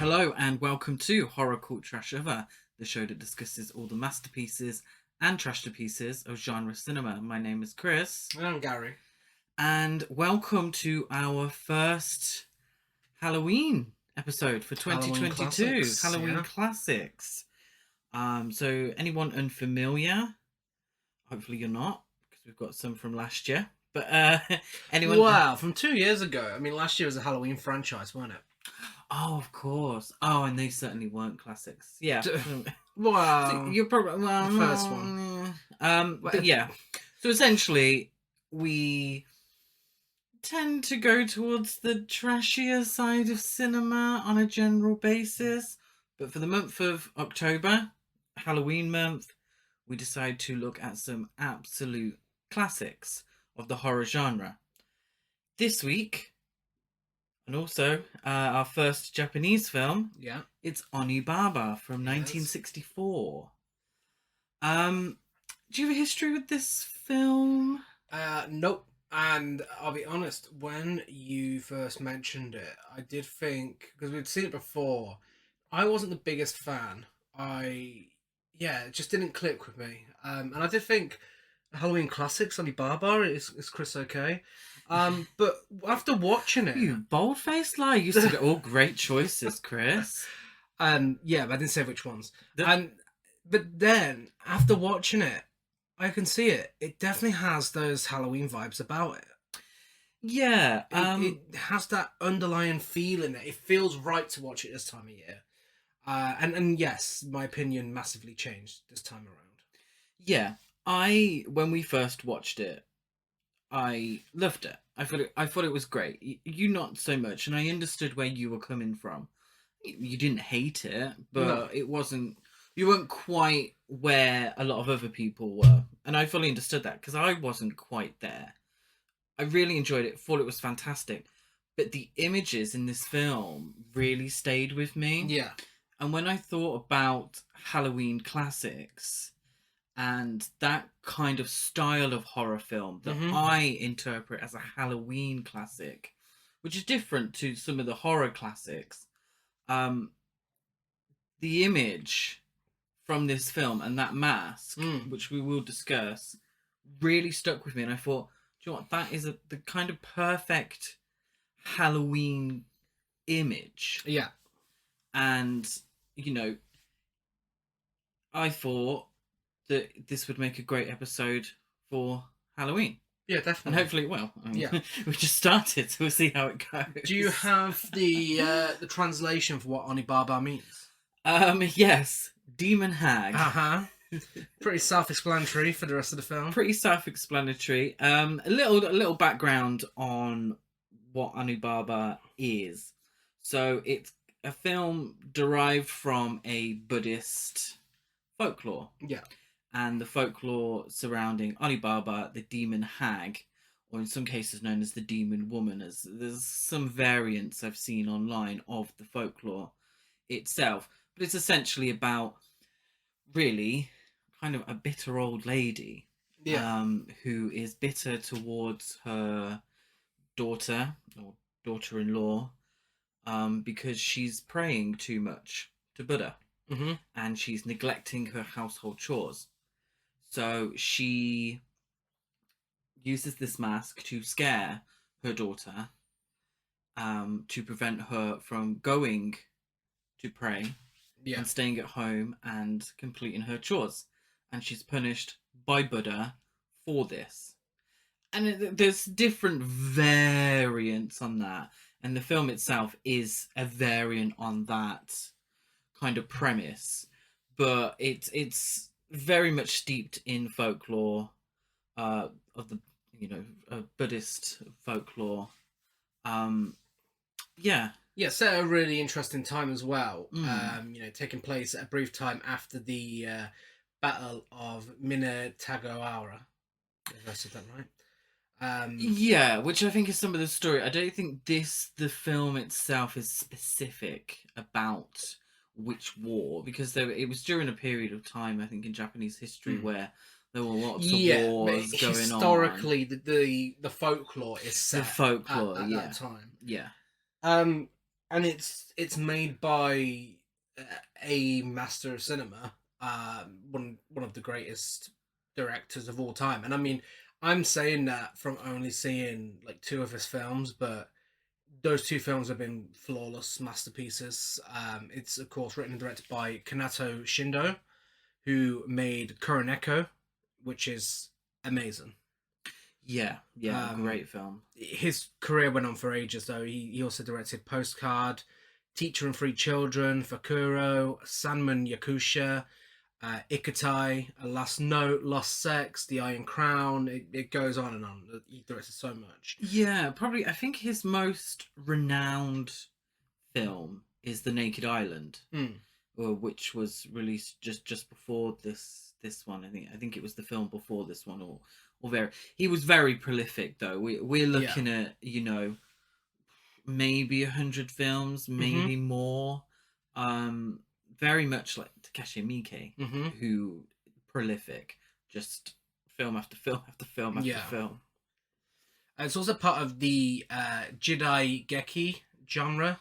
Hello and welcome to Horror Cult Trash Over, the show that discusses all the masterpieces and trash to pieces of genre cinema. My name is Chris. And I'm Gary. And welcome to our first Halloween episode for 2022. Halloween Classics. So anyone unfamiliar? Hopefully you're not, because we've got some from last year. But anyone? Wow, from 2 years ago. I mean, last year was a Halloween franchise, wasn't it? Oh, of course. Oh, and they certainly weren't classics. Yeah. Wow. So you're probably the first one. But yeah. So essentially, we tend to go towards the trashier side of cinema on a general basis. But for the month of October, Halloween month, we decide to look at some absolute classics of the horror genre. This week, and also our first Japanese film, it's Onibaba from 1964. Do you have a history with this film? Nope. And I'll be honest, when you first mentioned it, I did think, because we'd seen it before, I wasn't the biggest fan. It just didn't click with me. And I did think Halloween Classics, Onibaba, is Chris okay? But after watching it... You bold-faced lie. You used to get all great choices, Chris. But I didn't say which ones. But then, after watching it, I can see it. It definitely has those Halloween vibes about it. Yeah. It has that underlying feeling that it feels right to watch it this time of year. And yes, my opinion massively changed this time around. Yeah. When we first watched it, I loved it. I thought it was great. You not so much, and I understood where you were coming from. You didn't hate it, but It wasn't. You weren't quite where a lot of other people were, and I fully understood that because I wasn't quite there. I really enjoyed it. Thought it was fantastic, but the images in this film really stayed with me. Yeah. And when I thought about Halloween classics and that kind of style of horror film that I interpret as a Halloween classic, which is different to some of the horror classics, the image from this film and that mask, which we will discuss, really stuck with me. And I thought, do you know what? That is the kind of perfect Halloween image. Yeah. And, I thought that this would make a great episode for Halloween. Yeah, definitely. And hopefully it will. We just started, so we'll see how it goes. Do you have the translation for what Onibaba means? Yes. Demon Hag. Pretty self-explanatory for the rest of the film. Pretty self-explanatory. A little background on what Onibaba is. So it's a film derived from a Buddhist folklore. Yeah. And the folklore surrounding Onibaba, the demon hag, or in some cases known as the demon woman. As there's some variants I've seen online of the folklore itself. But it's essentially about, really, kind of a bitter old lady who is bitter towards her daughter, or daughter-in-law, because she's praying too much to Buddha. And she's neglecting her household chores. So she uses this mask to scare her daughter, to prevent her from going to pray and staying at home and completing her chores. And she's punished by Buddha for this. And there's different variants on that. And the film itself is a variant on that kind of premise. But it's very much steeped in folklore of the Buddhist folklore. Set a really interesting time as well. Taking place at a brief time after the Battle of Minatagawa. If I said that right. Which I think is some of the story. I don't think the film itself is specific about which war, because it was during a period of time, I think, in Japanese history where there were lots of wars going historically, on. The folklore is set the folklore at that time. Yeah. and it's made by a master of cinema, one of the greatest directors of all time. And I mean, I'm saying that from only seeing like two of his films, but those two films have been flawless masterpieces. It's of course written and directed by Kaneto Shindô, who made Kuroneko, which is amazing. Yeah, yeah, great film. His career went on for ages, though. He also directed Postcard, Teacher and Three Children, Fakuro, Sanman Yakusha, Ikutai, A Last Note, Lost Sex, The Iron Crown. It goes on and on. He directed so much. Yeah, probably. I think his most renowned film is The Naked Island, which was released just before this one. I think it was the film before this one, or very. He was very prolific, though. We're looking at maybe 100 films, maybe more. Very much like Takashi Miike, who prolific, just film after film after film after film. It's also part of the Jidai Geki genre,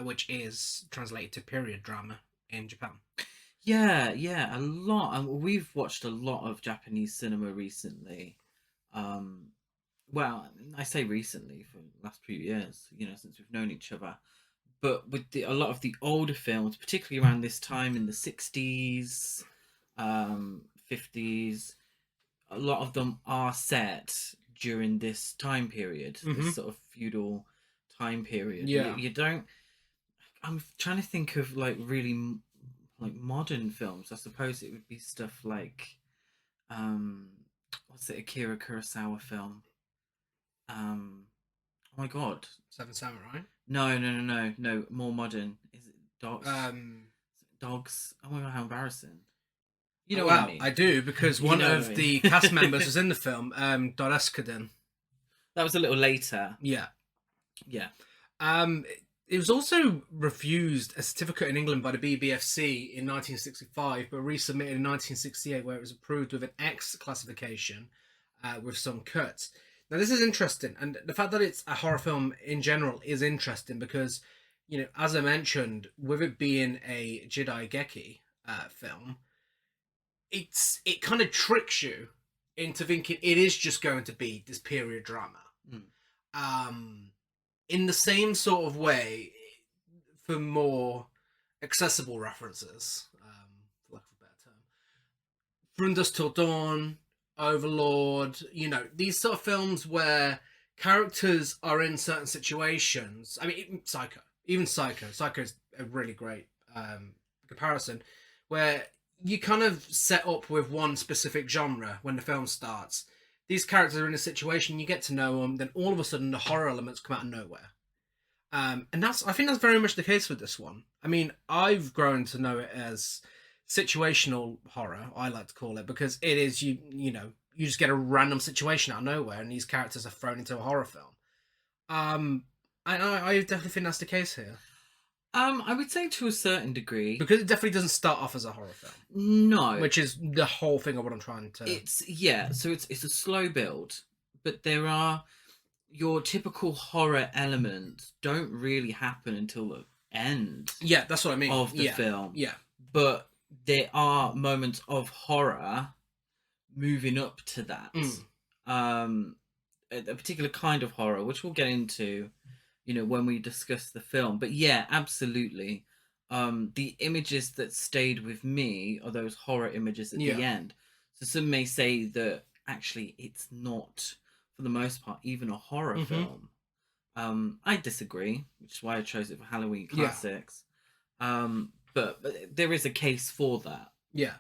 which is translated to period drama in Japan. Yeah, a lot. We've watched a lot of Japanese cinema recently. Well, I say recently, for the last few years, since we've known each other. But with a lot of the older films, particularly around this time in the 60s, 50s, a lot of them are set during this time period, this sort of feudal time period. You don't. I'm trying to think of like really like modern films. I suppose it would be stuff like, what's it? Akira Kurosawa film. Oh my god. Seven Samurai. No. More modern. Is it Dogs? Dogs. Oh my god, how embarrassing. You know what I mean? I do, because one of the cast members was in the film, Doreskuden. That was a little later. Yeah. It was also refused a certificate in England by the BBFC in 1965, but resubmitted in 1968, where it was approved with an X classification with some cuts. Now, this is interesting, and the fact that it's a horror film in general is interesting because, as I mentioned, with it being a Jidai Geki film, it kind of tricks you into thinking it is just going to be this period drama. In the same sort of way, for more accessible references, for lack of a better term, From Dusk Till Dawn, Overlord, these sort of films where characters are in certain situations. I mean, even Psycho. Psycho's a really great comparison, where you kind of set up with one specific genre when the film starts. These characters are in a situation, you get to know them, then all of a sudden the horror elements come out of nowhere. And I think that's very much the case with this one. I mean, I've grown to know it as situational horror, I like to call it, because it is, you just get a random situation out of nowhere and these characters are thrown into a horror film. I definitely think that's the case here. I would say to a certain degree, because it definitely doesn't start off as a horror film. No, which is the whole thing of what I'm trying to. So it's a slow build, but there are your typical horror elements don't really happen until the end. Yeah, that's what I mean. Of the film. Yeah, but there are moments of horror moving up to that. A particular kind of horror, which we'll get into, when we discuss the film. But yeah, absolutely. The images that stayed with me are those horror images at the end. So some may say that actually it's not, for the most part, even a horror film. I disagree, which is why I chose it for Halloween Classics. But there is a case for that. Yeah.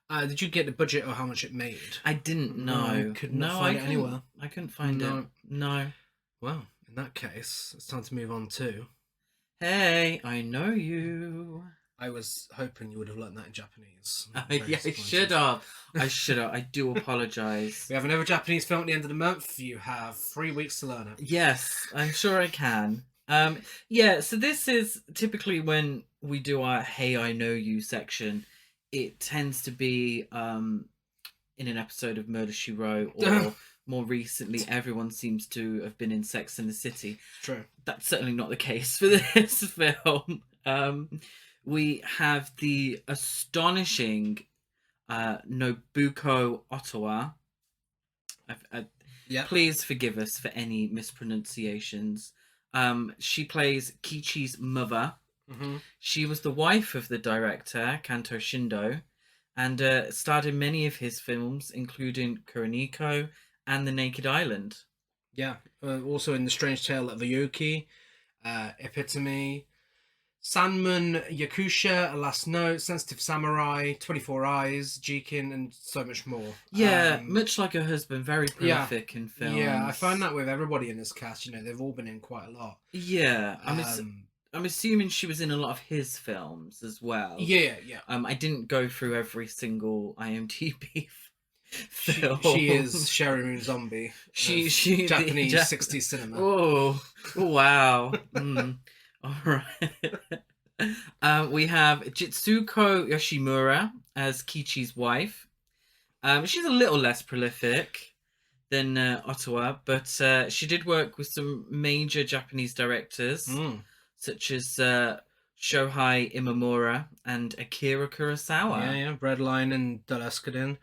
Did you get the budget or how much it made? I didn't know. Could not find it anywhere. I couldn't find it. No. Well, in that case, it's time to move on to... Hey, I know you. I was hoping you would have learned that in Japanese. Yeah, I should have. I do apologise. We have another Japanese film at the end of the month. You have 3 weeks to learn it. Yes, I'm sure I can. So this is typically when we do our Hey, I Know You section. It tends to be in an episode of Murder, She Wrote, or more recently everyone seems to have been in Sex and the City. True. That's certainly not the case for this film. We have the astonishing Nobuko Ottawa. Yeah. Please forgive us for any mispronunciations. She plays Kichi's mother. Mm-hmm. She was the wife of the director, Kaneto Shindô, and starred in many of his films, including Kuroneko and The Naked Island. Yeah. Also in The Strange Tale of Aoki, Epitome, Sandman, Yakusha, A Last Note, Sensitive Samurai, 24 Eyes, Jikin, and so much more. Yeah, much like her husband, very Yeah. prolific in films. Yeah, I find that with everybody in this cast, they've all been in quite a lot. Yeah, I'm assuming she was in a lot of his films as well. Yeah, yeah. I didn't go through every single IMDb film. She is Sherry Moon Zombie. She Japanese 60s cinema. Oh, wow. All right. We have Jitsuko Yoshimura as Kichi's wife. She's a little less prolific than Ottawa, but she did work with some major Japanese directors, such as Shohei Imamura and Akira Kurosawa. Yeah, Breadline and Dalaskadin.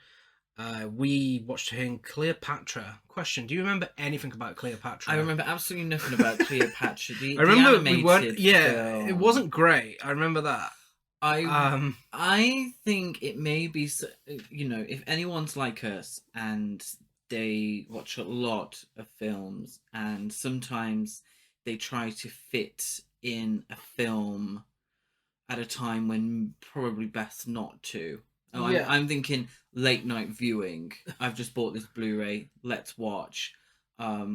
We watched her in Cleopatra. Question: do you remember anything about Cleopatra? I remember absolutely nothing about Cleopatra. I remember the we weren't. film. It wasn't great. I remember that. I think it may be, if anyone's like us and they watch a lot of films and sometimes they try to fit in a film at a time when probably best not to. I'm thinking late night viewing. I've just bought this Blu-ray. Let's watch.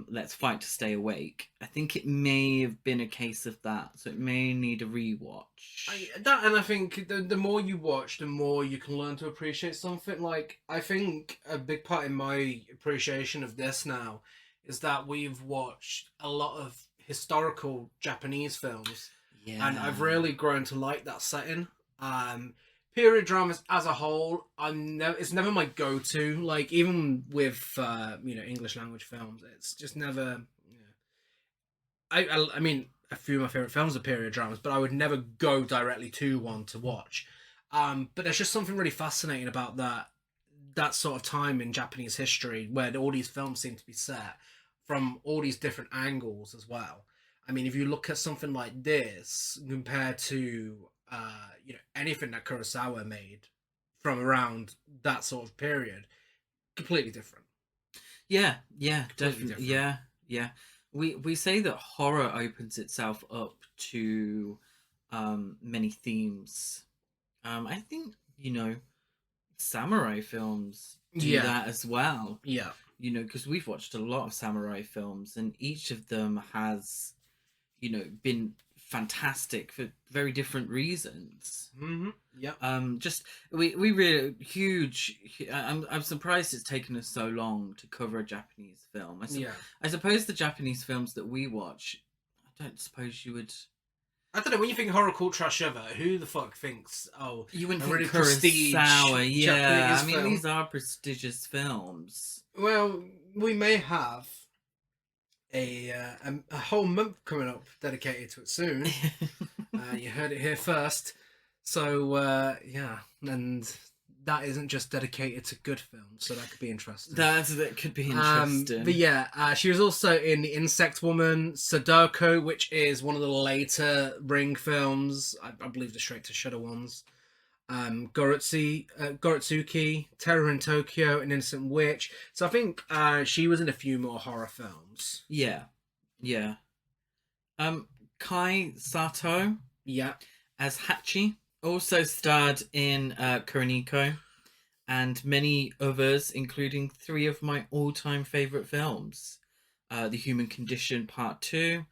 Let's fight to stay awake. I think it may have been a case of that, so it may need a rewatch. I think the more you watch, the more you can learn to appreciate something. Like, I think a big part in my appreciation of this now is that we've watched a lot of historical Japanese films, and I've really grown to like that setting. Period dramas as a whole, it's never my go-to. Like, even with English language films, it's just never. I mean, a few of my favorite films are period dramas, but I would never go directly to one to watch. But there's just something really fascinating about that sort of time in Japanese history where all these films seem to be set from all these different angles as well. I mean, if you look at something like this compared to anything that Kurosawa made from around that sort of period, completely different. Yeah, definitely. Different. Yeah. We say that horror opens itself up to many themes. I think samurai films do that as well. Yeah, because we've watched a lot of samurai films, and each of them has been fantastic for very different reasons. Just we really huge. I'm surprised it's taken us so long to cover a Japanese film. I suppose the Japanese films that we watch, I don't suppose you would. I don't know, when you think horror cult trash ever, who the fuck thinks you wouldn't think really prestige Kurosawa? Yeah, I mean film. These are prestigious films. Well, we may have a whole month coming up dedicated to it soon. You heard it here first. So and that isn't just dedicated to good films, so that could be interesting. That could be interesting. But she was also in The Insect Woman, Sadako, which is one of the later Ring films. I believe the straight to Shudder ones. Gorotsuki, Terror in Tokyo, An Innocent Witch. So I think she was in a few more horror films. Yeah. Kai Sato. Yeah. As Hachi. Also starred in Kuroneko and many others, including 3 of my all-time favourite films. The Human Condition Part 2,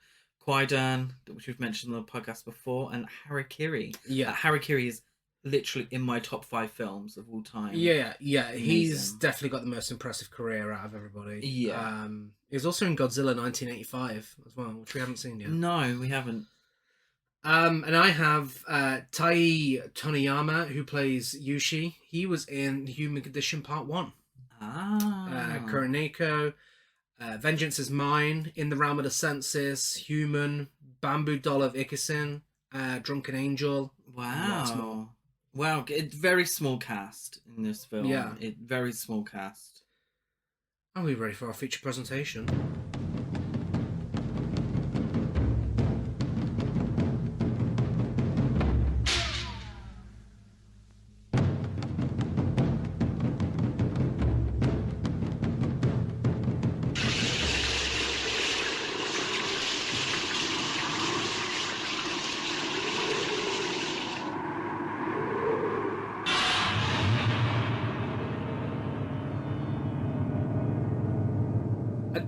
Kwaidan, which we've mentioned on the podcast before, and Harakiri. Yeah. Harakiri is literally in my top 5 films of all time. Yeah. He's definitely got the most impressive career out of everybody. Yeah. He was also in Godzilla 1985 as well, which we haven't seen yet. No, we haven't. And I have Tai Toniyama, who plays Yushi. He was in Human Condition Part 1. Ah. Kuroneko, Vengeance is Mine, In the Realm of the Senses, Human, Bamboo Doll of Ikesin, Drunken Angel, and lots more. Wow. Wow. It's very small cast in this Yeah. film. Very small cast. Are we ready for our feature presentation?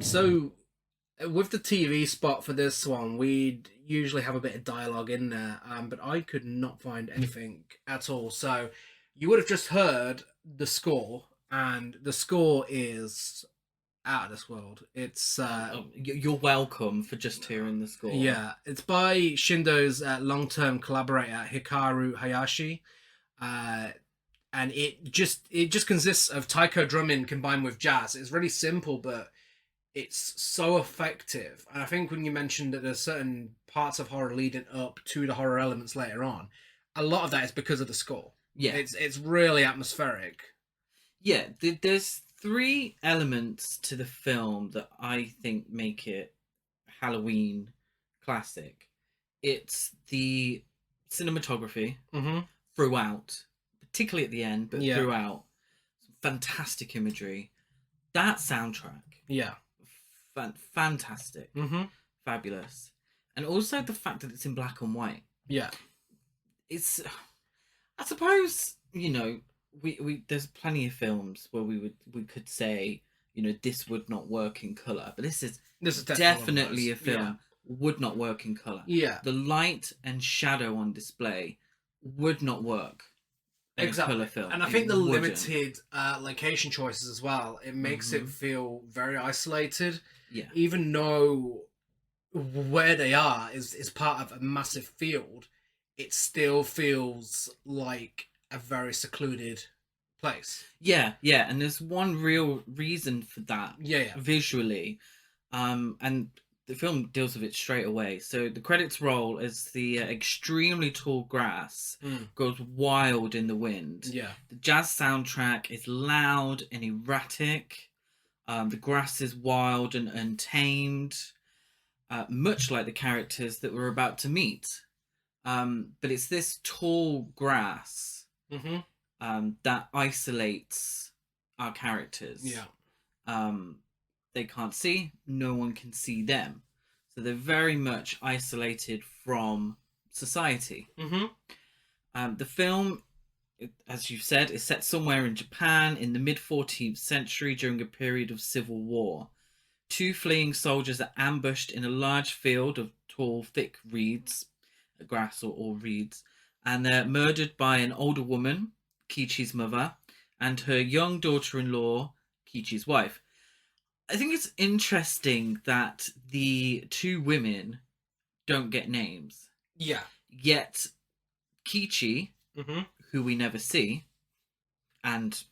So, with the TV spot for this one, we'd usually have a bit of dialogue in there, but I could not find anything at all. So, you would have just heard the score, and the score is out of this world. It's You're welcome for just hearing the score. yeah, it's by Shindo's long-term collaborator Hikaru Hayashi, uh, and it just consists of taiko drumming combined with jazz. It's really simple, but it's so effective. And I think when you mentioned that there's certain parts of horror leading up to the horror elements later on, a lot of that is because of the score. Yeah. It's really atmospheric. Yeah, there's three elements to the film that I think make it Halloween classic. It's the cinematography Mm-hmm. throughout, particularly at the end, but Yeah. throughout. Fantastic imagery. That soundtrack, Yeah. fantastic, Mm-hmm. fabulous. And also the fact that it's in black and white. Yeah. It's, I suppose, we there's plenty of films where we could say, this would not work in color, but this is definitely a film would not work in color. Yeah. The light and shadow on display would not work in a color film. And I think the limited location choices as well, it makes it feel very isolated. Yeah. Even though where they are is part of a massive field, it still feels like a very secluded place. Yeah, and there's one real reason for that. Yeah. Visually, and the film deals with it straight away. So the credits roll as the extremely tall grass goes wild in the wind. Yeah. The jazz soundtrack is loud and erratic. The grass is wild and untamed, much like the characters that we're about to meet. But it's this tall grass that isolates our characters. Yeah. They can't see, no one can see them. So they're very much isolated from society. The film, as you've said, is set somewhere in Japan in the mid-14th century during a period of civil war. Two fleeing soldiers are ambushed in a large field of tall, thick reeds, grass or reeds, and they're murdered by an older woman, Kichi's mother, and her young daughter-in-law, Kichi's wife. I think it's interesting that the two women don't get names. Yeah. Yet Kichi, who we never see, and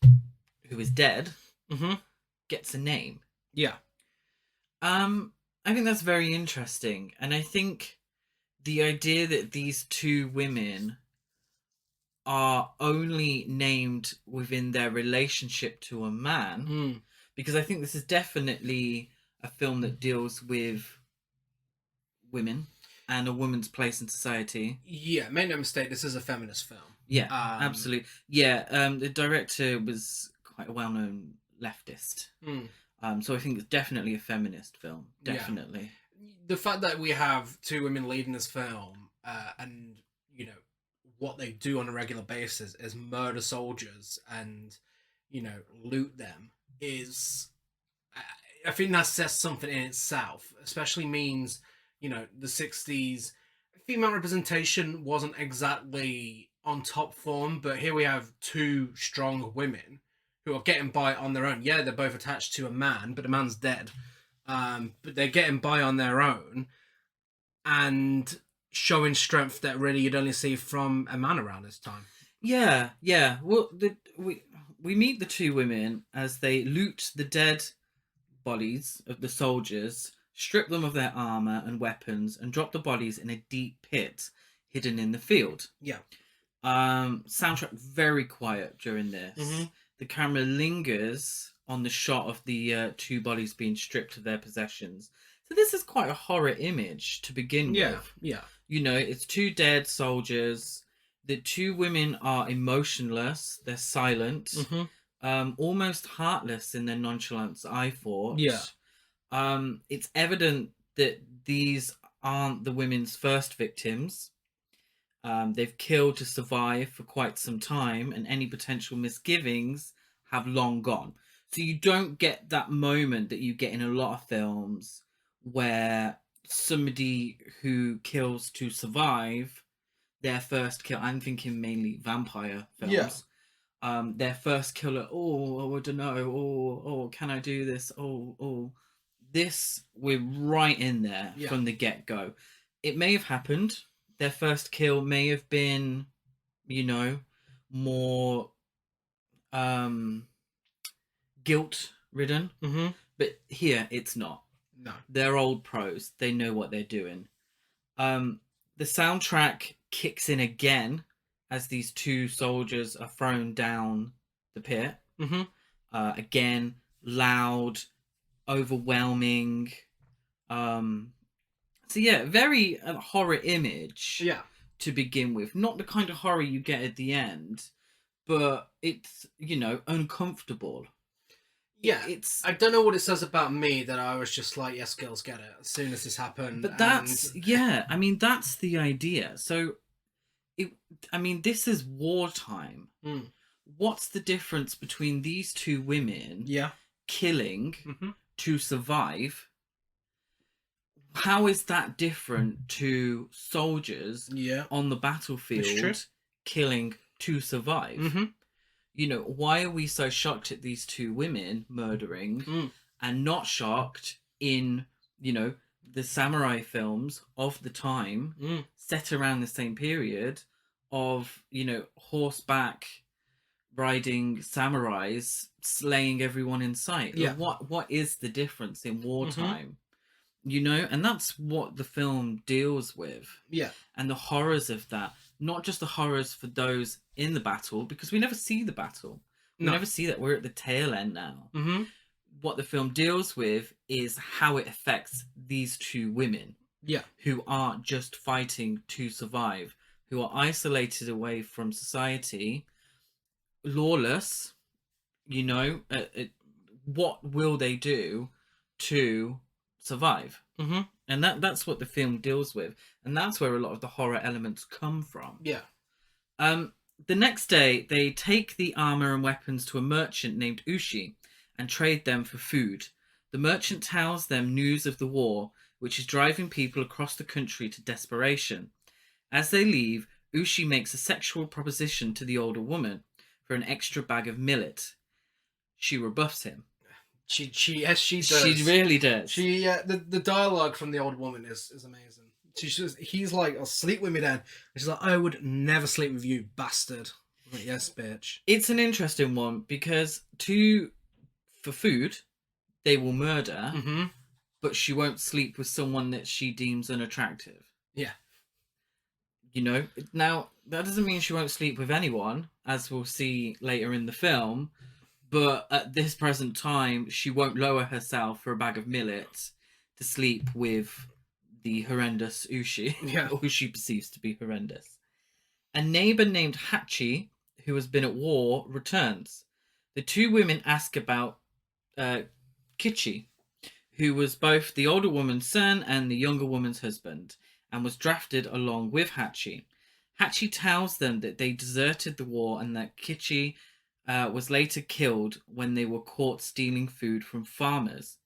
who is dead, gets a name. Yeah. I think that's very interesting. And I think the idea that these two women are only named within their relationship to a man, because I think this is definitely a film that deals with women and a woman's place in society. Yeah, make no mistake, this is a feminist film. Yeah, absolutely. Yeah, the director was quite a well-known leftist. So I think it's definitely a feminist film. Definitely. Yeah. The fact that we have two women leading this film, and what they do on a regular basis is murder soldiers and loot them is, I think that says something in itself. Especially means the 60s female representation wasn't exactly on top form, but here we have two strong women who are getting by on their own. Yeah, they're both attached to a man, but the man's dead. But they're getting by on their own and showing strength that really you'd only see from a man around this time. Yeah. Well, we meet the two women as they loot the dead bodies of the soldiers, strip them of their armor and weapons, and drop the bodies in a deep pit hidden in the field. Yeah. Soundtrack very quiet during this. Mm-hmm. The camera lingers on the shot of the two bodies being stripped of their possessions. So this is quite a horror image to begin Yeah. with. Yeah. You know, it's two dead soldiers. The two women are emotionless. They're silent. Mm-hmm. Almost heartless in their nonchalance, I thought. Yeah. It's evident that these aren't the women's first victims. They've killed to survive for quite some time, and any potential misgivings have long gone. So you don't get that moment that you get in a lot of films where somebody who kills to survive, their first kill, I'm thinking mainly vampire films. Yeah. Their first killer, I don't know, can I do this? This, we're right in there from the get-go. It may have happened. Their first kill may have been, you know, more guilt-ridden. Mm-hmm. But here, it's not. No. They're old pros. They know what they're doing. The soundtrack kicks in again as these two soldiers are thrown down the pit. Mm-hmm. Again, loud, overwhelming. So yeah, very horror image. Yeah. To begin with, not the kind of horror you get at the end, but it's, you know, uncomfortable. Yeah, it's. I don't know what it says about me that I was just like, yes, girls, get it as soon as this happened. But that's yeah. I mean, that's the idea. So, this is wartime. Mm. What's the difference between these two women? Yeah. Killing mm-hmm. to survive. How is that different to soldiers on the battlefield killing to survive? Mm-hmm. You know, why are we so shocked at these two women murdering and not shocked in, you know, the samurai films of the time set around the same period of, you know, horseback riding samurais slaying everyone in sight? Yeah. What is the difference in wartime? You know, and that's what the film deals with. Yeah. And the horrors of that. Not just the horrors for those in the battle, because we never see the battle. We never see that. We're at the tail end now. Mm-hmm. What the film deals with is how it affects these two women. Yeah. Who are just fighting to survive. Who are isolated away from society. Lawless. You know, what will they do to survive? Mm-hmm. And that's what the film deals with, and that's where a lot of the horror elements come from. Yeah. The next day, they take the armor and weapons to a merchant named Ushi and trade them for food. The merchant tells them news of the war, which is driving people across the country to desperation. As they leave, Ushi makes a sexual proposition to the older woman for an extra bag of millet. She rebuffs him. She does. She really does. The dialogue from the old woman is amazing. He's like, "I'll sleep with me then." And she's like, "I would never sleep with you, bastard." I'm like, yes, bitch. It's an interesting one because for food, they will murder, but she won't sleep with someone that she deems unattractive. Yeah. You know, now that doesn't mean she won't sleep with anyone, as we'll see later in the film. But at this present time, she won't lower herself for a bag of millet to sleep with the horrendous Ushi, who she perceives to be horrendous. A neighbor named Hachi, who has been at war, returns. The two women ask about Kichi, who was both the older woman's son and the younger woman's husband, and was drafted along with Hachi. Hachi tells them that they deserted the war and that Kichi was later killed when they were caught stealing food from farmers.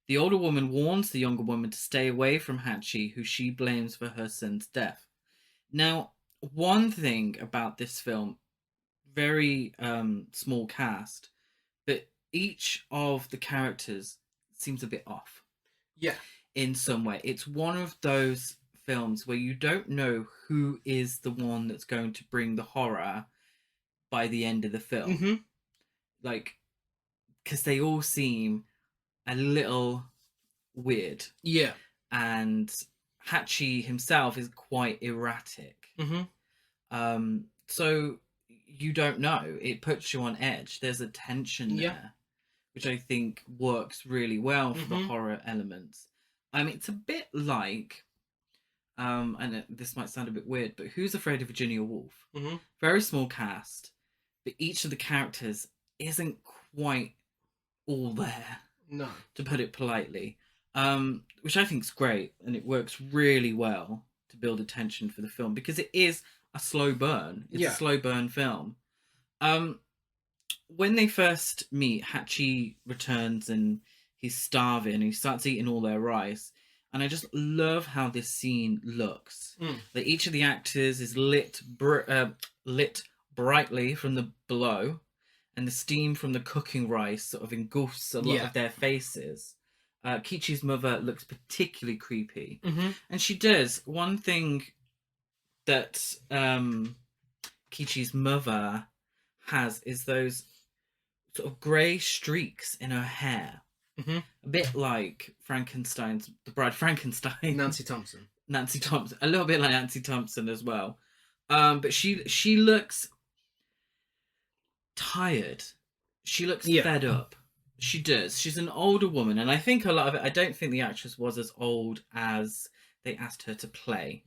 The older woman warns the younger woman to stay away from Hachi, who she blames for her son's death. Now, one thing about this film, very small cast, but each of the characters seems a bit off. Yeah. In some way. It's one of those films where you don't know who is the one that's going to bring the horror by the end of the film. like, because they all seem a little weird, Yeah. and Hachi himself is quite erratic. Mm-hmm. So you don't know. It puts you on edge. There's a tension Yeah. there, which I think works really well for the Mm-hmm. horror elements. It's a bit like, and this might sound a bit weird, but Who's Afraid of Virginia Woolf? Mm-hmm. Very small cast, but each of the characters isn't quite all there, No. to put it politely. Which I think is great, and it works really well to build a tension for the film because it is a slow burn. It's a Yeah. slow burn film. Um, when they first meet, Hachi returns and he's starving. And he starts eating all their rice, and I just love how this scene looks. That each of the actors is lit brightly from the below, and the steam from the cooking rice sort of engulfs a lot of their faces. Kichi's mother looks particularly creepy, and she does one thing that Kichi's mother has is those sort of grey streaks in her hair, a bit like the Bride Frankenstein, Nancy Thompson, a little bit like Nancy Thompson as well. But she looks tired. She looks fed up. She does. She's an older woman, and I think a lot of it. I don't think the actress was as old as they asked her to play.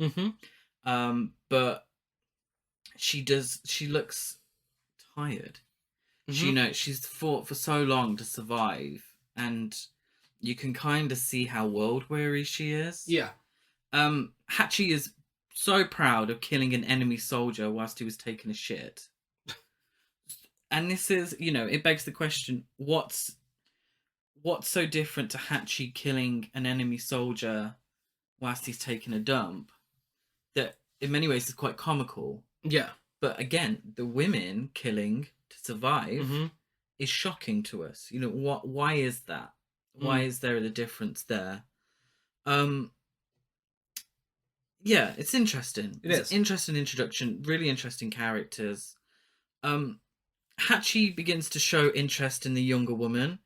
But she does. She looks tired. She's fought for so long to survive, and you can kind of see how world weary she is. Yeah. Hachi is so proud of killing an enemy soldier whilst he was taking a shit. And this is, it begs the question, what's so different to Hachi killing an enemy soldier whilst he's taking a dump that in many ways is quite comical. Yeah. But again, the women killing to survive is shocking to us. Why is that? Why is there the difference there? Yeah, it's interesting. It's an interesting introduction, really interesting characters. Hachi begins to show interest in the younger woman,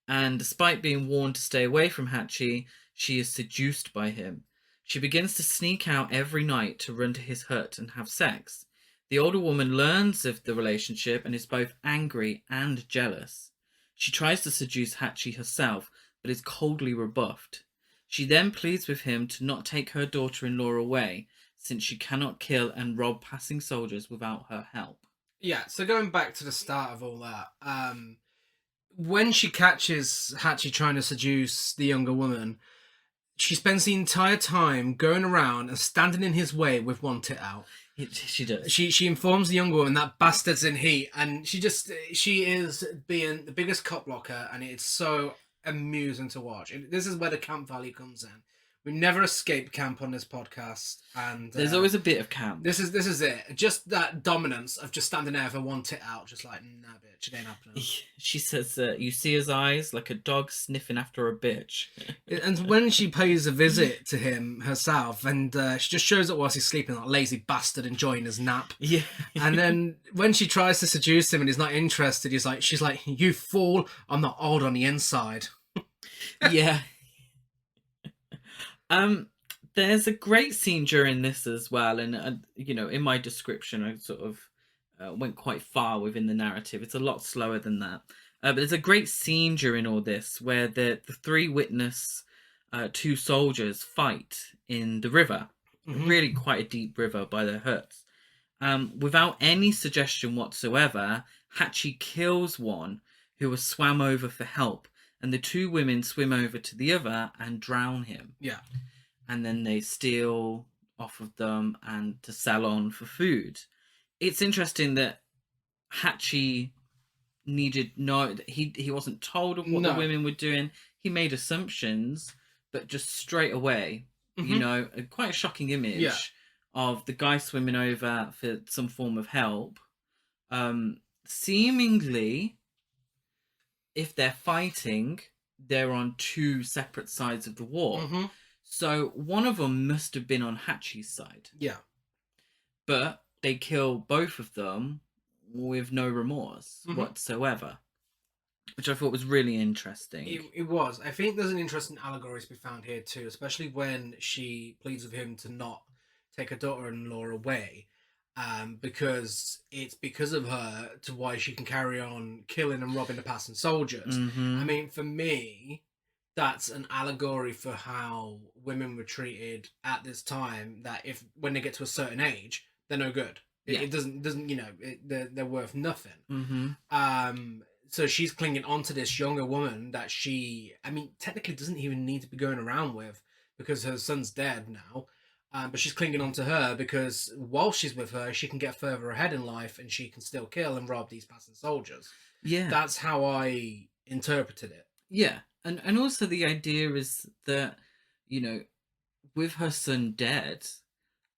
and despite being warned to stay away from Hachi, she is seduced by him. She begins to sneak out every night to run to his hut and have sex. The older woman learns of the relationship and is both angry and jealous. She tries to seduce Hachi herself, but is coldly rebuffed. She then pleads with him to not take her daughter-in-law away, since she cannot kill and rob passing soldiers without her help. Yeah, so going back to the start of all that, when she catches Hachi trying to seduce the younger woman, she spends the entire time going around and standing in his way with one tit out. She does. She informs the younger woman that bastard's in heat, and she is being the biggest cop blocker, and it's so amusing to watch. And this is where the camp value comes in. We never escape camp on this podcast, and there's always a bit of camp. This is it. Just that dominance of just standing there for one tit out, just like, nah, bitch, it ain't happening. She says, you see his eyes like a dog sniffing after a bitch. And when she pays a visit to him herself, and she just shows up whilst he's sleeping, like lazy bastard enjoying his nap. Yeah. And then when she tries to seduce him and he's not interested, she's like, you fool, I'm not old on the inside. Yeah. There's a great scene during this as well, and in my description, I sort of went quite far within the narrative. It's a lot slower than that, but there's a great scene during all this where the three witness two soldiers fight in the river, really quite a deep river by their huts. Without any suggestion whatsoever, Hachi kills one who was swam over for help, and the two women swim over to the other and drown him. Yeah. And then they steal off of them and to sell on for food. It's interesting that Hachi he wasn't told of what the women were doing. He made assumptions, but just straight away, quite a shocking image of the guy swimming over for some form of help. Seemingly, if they're fighting, they're on two separate sides of the war. So one of them must have been on Hachi's side. Yeah. But they kill both of them with no remorse whatsoever. which I thought was really interesting. It was. I think there's an interesting allegory to be found here too, especially when she pleads with him to not take her daughter-in-law away, because it's because of her to why she can carry on killing and robbing the passing soldiers. I Mm-hmm. mean, for me, that's an allegory for how women were treated at this time. That if when they get to a certain age, they're no good. Yeah. It doesn't they're worth nothing. Mm-hmm. So she's clinging onto this younger woman that she, I mean, technically doesn't even need to be going around with because her son's dead now. But she's clinging on to her because while she's with her, she can get further ahead in life and she can still kill and rob these passing soldiers. Yeah. That's how I interpreted it. Yeah. And also the idea is that, you know, with her son dead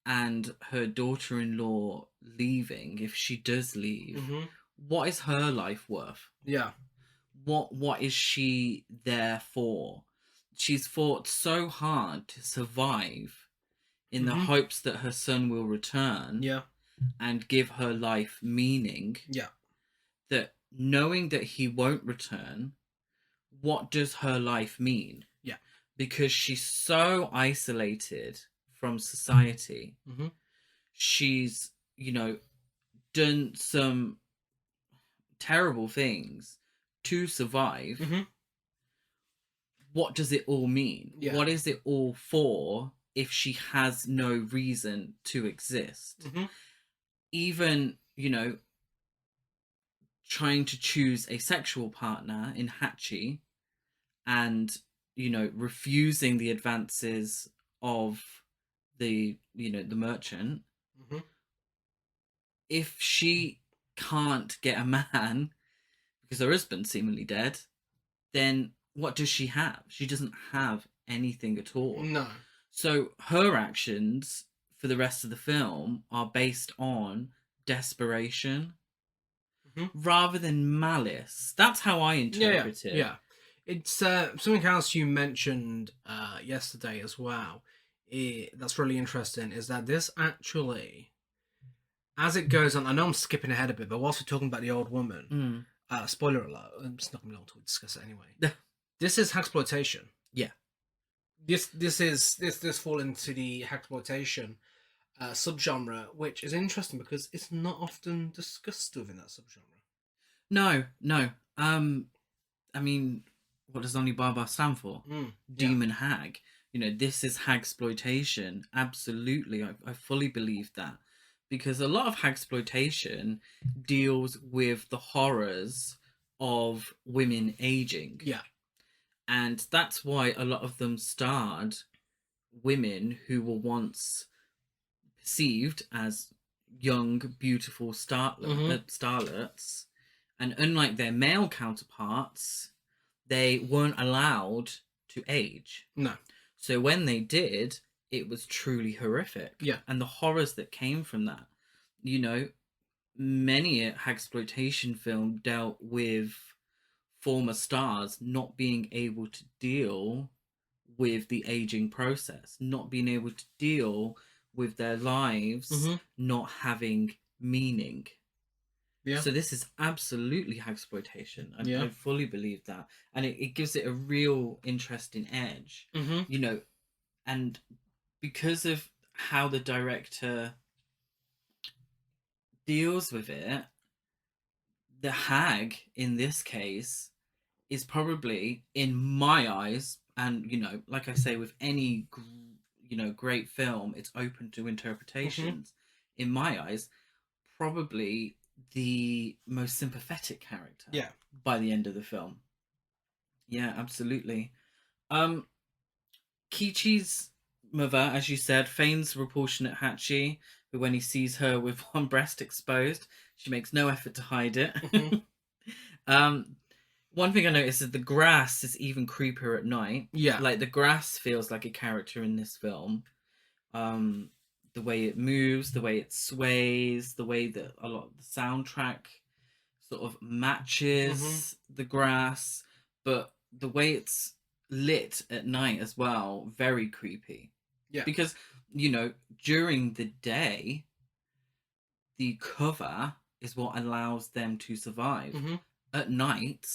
and her daughter-in-law leaving, if she does leave, Mm-hmm. what is her life worth? Yeah. What is she there for? She's fought so hard to survive in the Mm-hmm. hopes that her son will return Yeah. and give her life meaning, Yeah. that knowing that he won't return, what does her life mean? Yeah. Because she's so isolated from society. Mm-hmm. She's, done some terrible things to survive. Mm-hmm. What does it all mean? Yeah. What is it all for if she has no reason to exist? Mm-hmm. Even, trying to choose a sexual partner in Hachi and, refusing the advances of the merchant, Mm-hmm. if she can't get a man because her husband's seemingly dead, then what does she have? She doesn't have anything at all. No. So her actions for the rest of the film are based on desperation Mm-hmm. rather than malice. That's how I interpret it. Yeah. It's something else you mentioned yesterday as well. That's really interesting is that this actually, as it goes on, I know I'm skipping ahead a bit, but whilst we're talking about the old woman, spoiler alert, it's not going to be long to discuss it anyway. This is exploitation. Yeah. This fall into the exploitation subgenre, which is interesting because it's not often discussed within that subgenre. No. I mean, what does Onibaba stand for? Yeah. Demon hag. This is hagsploitation. Absolutely, I fully believe that, because a lot of hagsploitation deals with the horrors of women aging. Yeah. And that's why a lot of them starred women who were once perceived as young, beautiful starlets. And unlike their male counterparts, they weren't allowed to age. No. So when they did, it was truly horrific. Yeah. And the horrors that came from that. Many a hagsploitation film dealt with former stars not being able to deal with the aging process, not being able to deal with their lives not having meaning. Yeah. So this is absolutely hagsploitation. Yeah. I fully believe that. And it gives it a real interesting edge. And because of how the director deals with it, the hag in this case is probably, in my eyes, and like I say, with any great film, it's open to interpretations. In my eyes, probably the most sympathetic character. Yeah. By the end of the film. Yeah, absolutely. Kichi's mother, as you said, feigns repulsion at Hachi, but when he sees her with one breast exposed, she makes no effort to hide it. One thing I noticed is the grass is even creepier at night. Yeah. Like, the grass feels like a character in this film. The way it moves, the way it sways, the way that a lot of the soundtrack sort of matches the grass, but the way it's lit at night as well, very creepy. Yeah. Because, during the day, the cover is what allows them to survive. At night,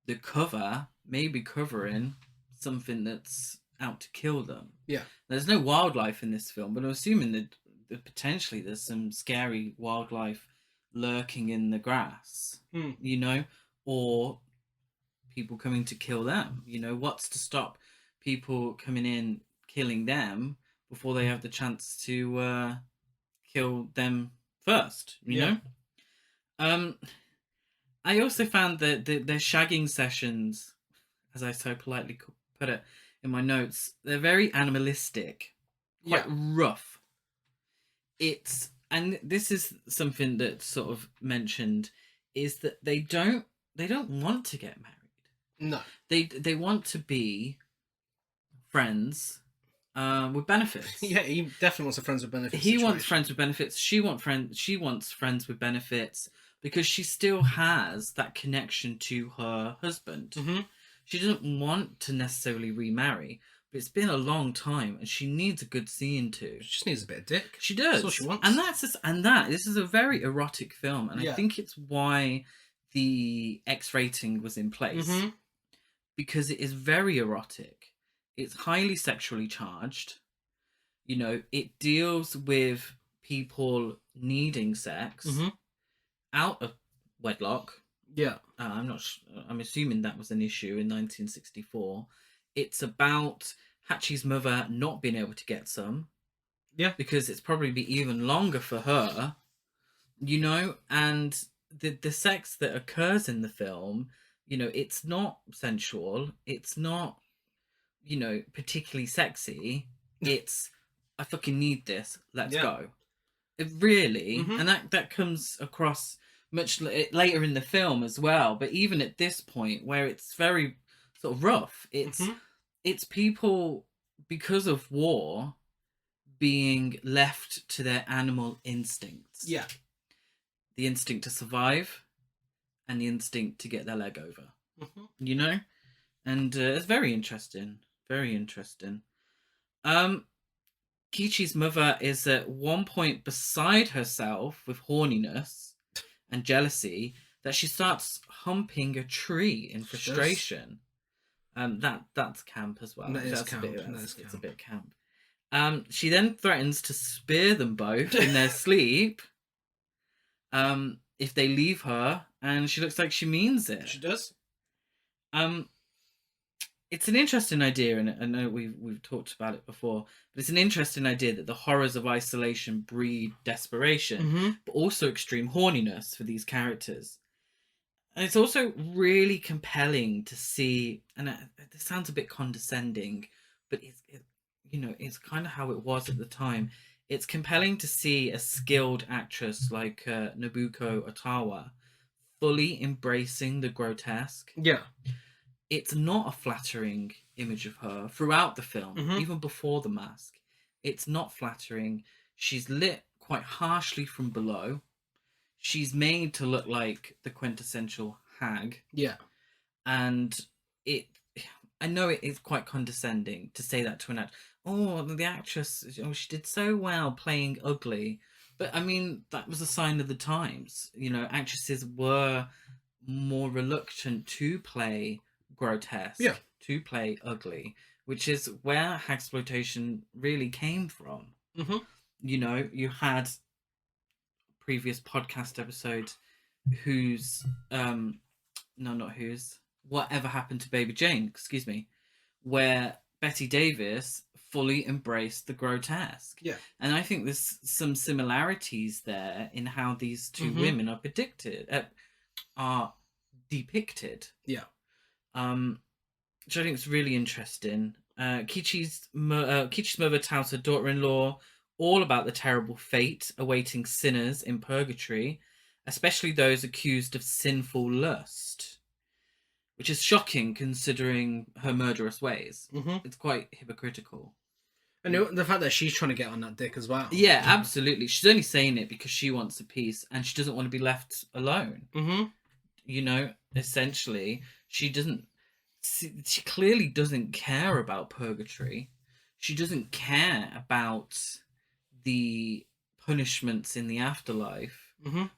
the cover may be covering something that's out to kill them. Yeah. There's no wildlife in this film, but I'm assuming that potentially there's some scary wildlife lurking in the grass, Mm. you know, or people coming to kill them. You know, what's to stop people coming in killing them before they have the chance to kill them first? You Yeah. know. I also found that their shagging sessions, as I so politely put it in my notes, they're very animalistic, quite Yeah. rough. And this is something that sort of mentioned, is that they don't want to get married. No. They want to be friends with benefits. Yeah, he definitely wants a friends with benefits He situation. wants friends with benefits. She wants friends with benefits because she still has that connection to her husband. Mm-hmm. She doesn't want to necessarily remarry, but it's been a long time, and she needs a good scene too. She just needs a bit of dick. She does. That's all she wants. And this is a very erotic film, and I think it's why the X rating was in place. Mm-hmm. Because it is very erotic. It's highly sexually charged. You know, it deals with people needing sex Mm-hmm. out of wedlock. Yeah. I'm assuming that was an issue in 1964. It's about Hachi's mother not being able to get some. Yeah. Because it's probably be even longer for her, you know, and the sex that occurs in the film, you know, it's not sensual, it's not, you know, particularly sexy. It's, I fucking need this, let's go. It really, and that comes across much later in the film as well, but even at this point where it's very sort of rough, it's people, because of war, being left to their animal instincts. Yeah. The instinct to survive and the instinct to get their leg over. Mm-hmm. You know? And it's very interesting. Very interesting. Kichi's mother is at one point beside herself with horniness and jealousy that she starts humping a tree in frustration. That's camp as well. That is That's camp. It's a bit camp. She then threatens to spear them both in their sleep if they leave her, and she looks like she means it. She does. It's an interesting idea, and I know we've talked about it before, but it's an interesting idea that the horrors of isolation breed desperation, but also extreme horniness for these characters. And it's also really compelling to see, and this sounds a bit condescending, but it's kind of how it was at the time. It's compelling to see a skilled actress like Nobuko Otawa fully embracing the grotesque. Yeah. It's not a flattering image of her throughout the film, even before the mask. It's not flattering. She's lit quite harshly from below. She's made to look like the quintessential hag. Yeah. And I know it is quite condescending to say that to an actor. Oh, the actress, she did so well playing ugly. But I mean, that was a sign of the times. You know, actresses were more reluctant to play grotesque, to play ugly, which is where hagsploitation really came from. You know, you had previous podcast episode Whatever Happened to Baby Jane, excuse me, where Betty Davis fully embraced the grotesque. Yeah. And I think there's some similarities there in how these two women are depicted. Yeah. Which I think is really interesting. Kichi's mother tells her daughter-in-law all about the terrible fate awaiting sinners in purgatory, especially those accused of sinful lust, which is shocking considering her murderous ways. It's quite hypocritical. And the fact that she's trying to get on that dick as well. Yeah, absolutely. She's only saying it because she wants a piece and she doesn't want to be left alone. You know, essentially, she clearly doesn't care about purgatory. She doesn't care about the punishments in the afterlife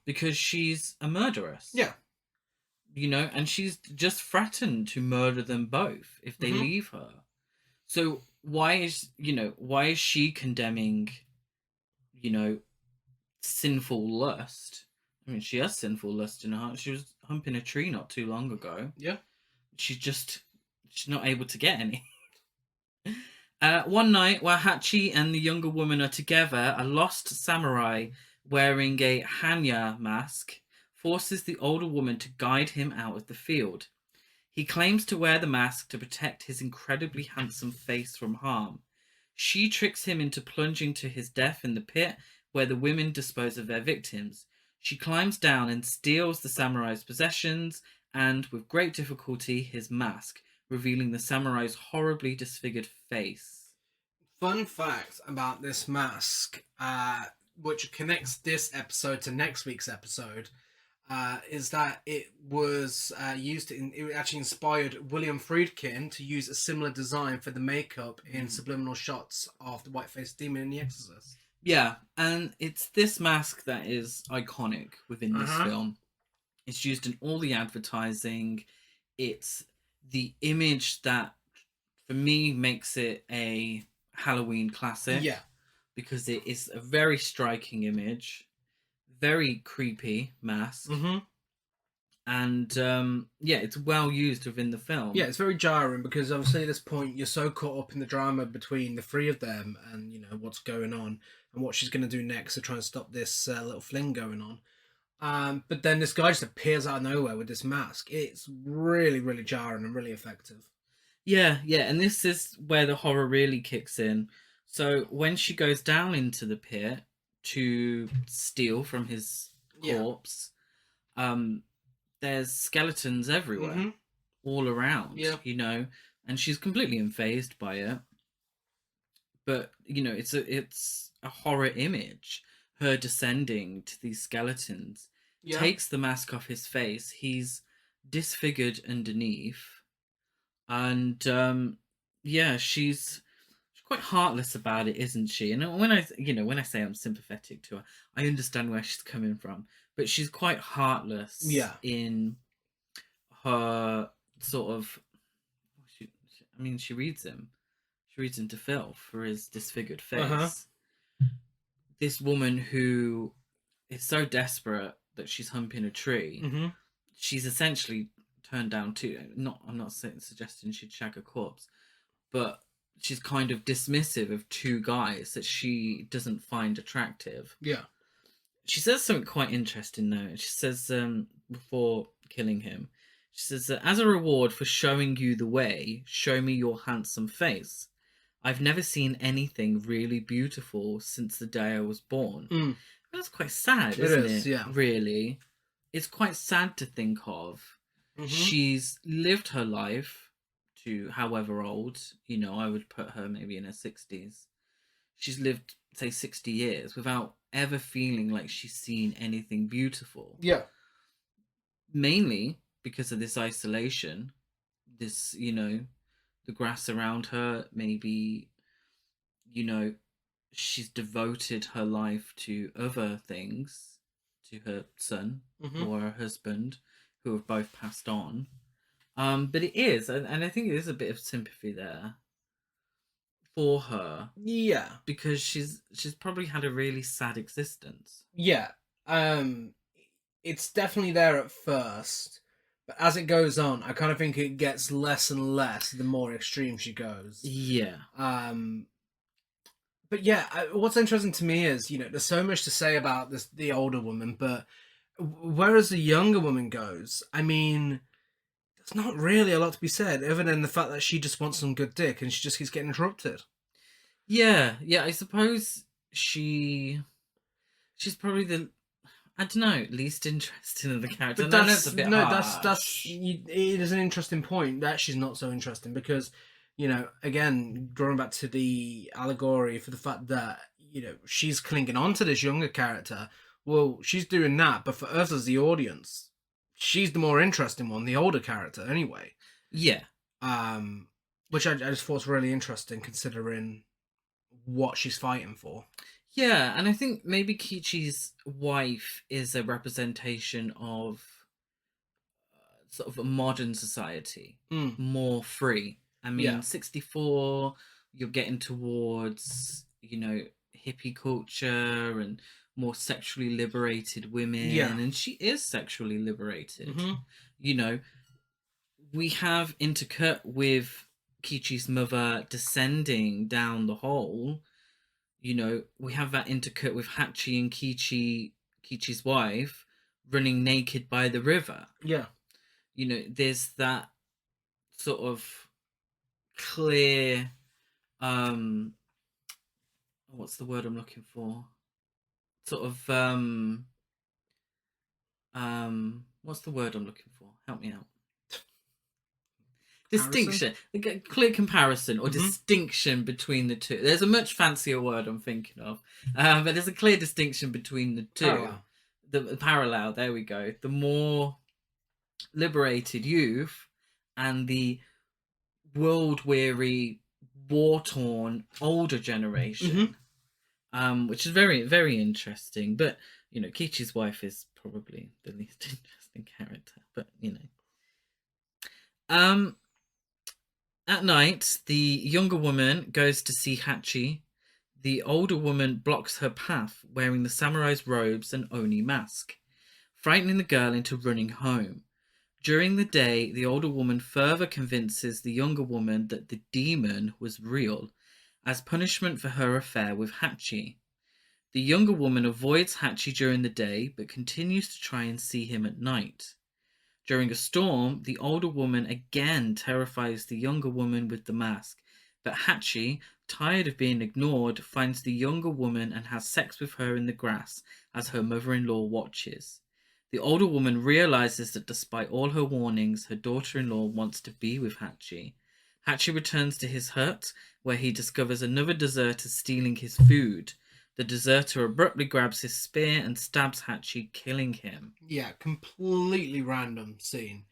because she's a murderess. Yeah. and she's just threatened to murder them both if they Mm-hmm. leave her. So why is she condemning, you know, sinful lust? I mean, she has sinful lust in her heart. She was humping a tree not too long ago. Yeah. She's not able to get any. One night, while Hachi and the younger woman are together, a lost samurai wearing a hanya mask forces the older woman to guide him out of the field. He claims to wear the mask to protect his incredibly handsome face from harm. She tricks him into plunging to his death in the pit where the women dispose of their victims. She climbs down and steals the samurai's possessions and, with great difficulty, his mask, revealing the samurai's horribly disfigured face. Fun fact about this mask, which connects this episode to next week's episode, is that it was it actually inspired William Friedkin to use a similar design for the makeup in subliminal shots of the white-faced demon in The Exorcist. Yeah, and it's this mask that is iconic within this film. It's used in all the advertising. It's the image that, for me, makes it a Halloween classic. Yeah. Because it is a very striking image, very creepy mask. Mm-hmm. And it's well used within the film. Yeah, it's very jarring because obviously at this point you're so caught up in the drama between the three of them and what's going on and what she's going to do next to try and stop this little fling going on. But then this guy just appears out of nowhere with this mask. It's really, really jarring and really effective. Yeah, and this is where the horror really kicks in. So when she goes down into the pit to steal from his corpse, there's skeletons everywhere, all around, and she's completely unfazed by it. But it's a horror image. Her descending to these skeletons takes the mask off his face. He's disfigured underneath, and she's quite heartless about it, isn't she? And when I say I'm sympathetic to her, I understand where she's coming from, but she's quite heartless. Yeah. In her sort of, she reads him. She reads him to filth for his disfigured face. This woman who is so desperate that she's humping a tree. She's essentially turned down too. I'm not suggesting she'd shag a corpse, but she's kind of dismissive of two guys that she doesn't find attractive. Yeah. She says something quite interesting though. She says, before killing him, she says, as a reward for showing you the way, show me your handsome face. I've never seen anything really beautiful since the day I was born. That's quite sad, isn't it? Yeah. Really. It's quite sad to think of. She's lived her life to however old, I would put her maybe in her 60s. She's lived, say, 60 years without ever feeling like she's seen anything beautiful. Yeah. Mainly because of this isolation, this, the grass around her, maybe, she's devoted her life to other things, to her son or her husband, who have both passed on. But it is, and I think it is a bit of sympathy there for her. Yeah. Because she's probably had a really sad existence. Yeah. It's definitely there at first, but as it goes on, I kind of think it gets less and less the more extreme she goes. Yeah. But yeah, what's interesting to me is, there's so much to say about the older woman, but whereas the younger woman goes, there's not really a lot to be said, other than the fact that she just wants some good dick and she just keeps getting interrupted. Yeah, I suppose she's probably the, I don't know, least interesting of the character. But that's a bit harsh. It is an interesting point that she's not so interesting because, again, drawing back to the allegory for the fact that, she's clinging on to this younger character. Well, she's doing that, but for us as the audience, she's the more interesting one, the older character, anyway. Yeah. Which I just thought was really interesting, considering what she's fighting for. Yeah, and I think maybe Kichi's wife is a representation of sort of a modern society, Mm. more free. I Yeah. mean, 64, you're getting towards, hippie culture and more sexually liberated Yeah. women, and she is sexually liberated. Mm-hmm. You know, we have intercut with Kichi's mother descending down the hole. We have that intercut with Hachi and Kichi's wife, running naked by the river. Yeah. There's that sort of clear, um what's the word I'm looking for? Sort of, what's the word I'm looking for? Help me out. Harrison. Distinction. Like a clear comparison or Mm-hmm. distinction between the two. There's a much fancier word I'm thinking of, but there's a clear distinction between the two. Parallel. The parallel, there we go. The more liberated youth and the world weary, war torn older Mm-hmm. generation, which is very, very interesting. But Kichi's wife is probably the least interesting character. But um, at night, the younger woman goes to see Hachi. The older woman blocks her path, wearing the samurai's robes and Oni mask, frightening the girl into running home. During the day, the older woman further convinces the younger woman that the demon was real, as punishment for her affair with Hachi. The younger woman avoids Hachi during the day, but continues to try and see him at night. During a storm, the older woman again terrifies the younger woman with the mask, but Hachi, tired of being ignored, finds the younger woman and has sex with her in the grass as her mother-in-law watches. The older woman realizes that despite all her warnings, her daughter-in-law wants to be with Hachi. Hachi returns to his hut, where he discovers another deserter stealing his food. The deserter abruptly grabs his spear and stabs Hachi, killing him. Yeah, completely random scene,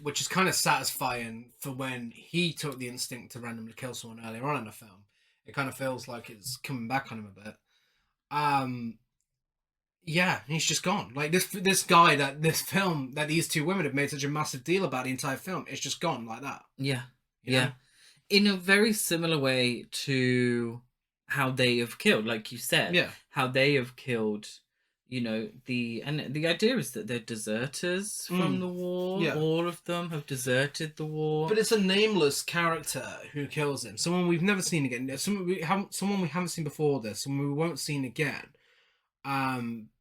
which is kind of satisfying for when he took the instinct to randomly kill someone earlier on in the film. It kind of feels like it's coming back on him a bit. Yeah, he's just gone. Like this guy that this film that these two women have made such a massive deal about the entire film, it's just gone like that. Yeah, You know? yeah. In a very similar way to how they have killed, like you said, Yeah. how they have killed, the idea is that they're deserters from Mm. the war. Yeah. All of them have deserted the war. But it's a nameless character who kills him. Someone we've never seen again. Someone we haven't seen before this. Someone we won't see again.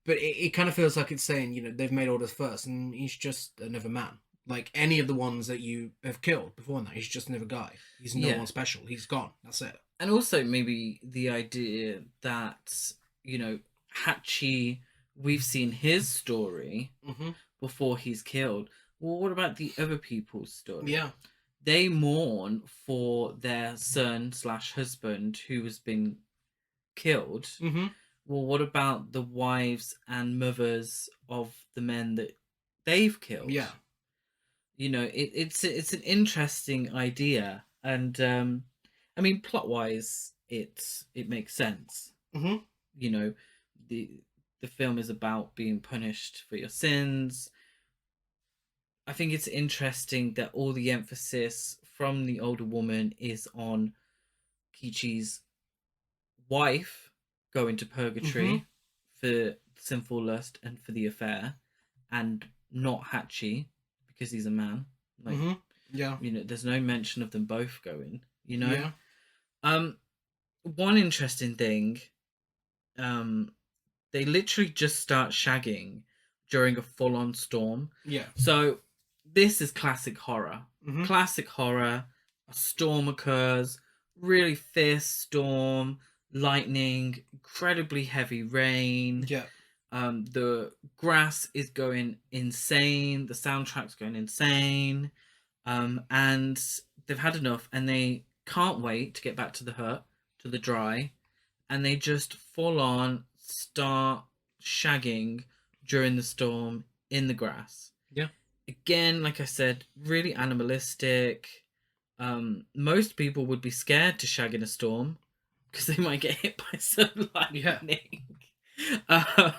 But it kind of feels like it's saying, they've made orders first, and he's just another man. Like any of the ones that you have killed before now, he's just another guy. He's no one special. He's gone. That's it. And also maybe the idea that, Hachi, we've seen his story before he's killed. Well, what about the other people's story? Yeah. They mourn for their son/husband who has been killed. Well, what about the wives and mothers of the men that they've killed? Yeah. It's an interesting idea, and I mean, plot wise, it makes sense. The the film is about being punished for your sins. I think it's interesting that all the emphasis from the older woman is on Kichi's wife going to purgatory for sinful lust and for the affair, and not Hachi because he's a man. Like, yeah, there's no mention of them both going. Yeah. One interesting thing, they literally just start shagging during a full-on storm. Yeah. So this is classic horror. Mm-hmm. Classic horror. A storm occurs, really fierce storm, lightning, incredibly heavy rain. Yeah. The grass is going insane. The soundtrack's going insane. And they've had enough, and they can't wait to get back to the hut, to the dry, and they just full on start shagging during the storm in the grass. Yeah. Again, like I said, really animalistic. Most people would be scared to shag in a storm because they might get hit by some lightning. Yeah.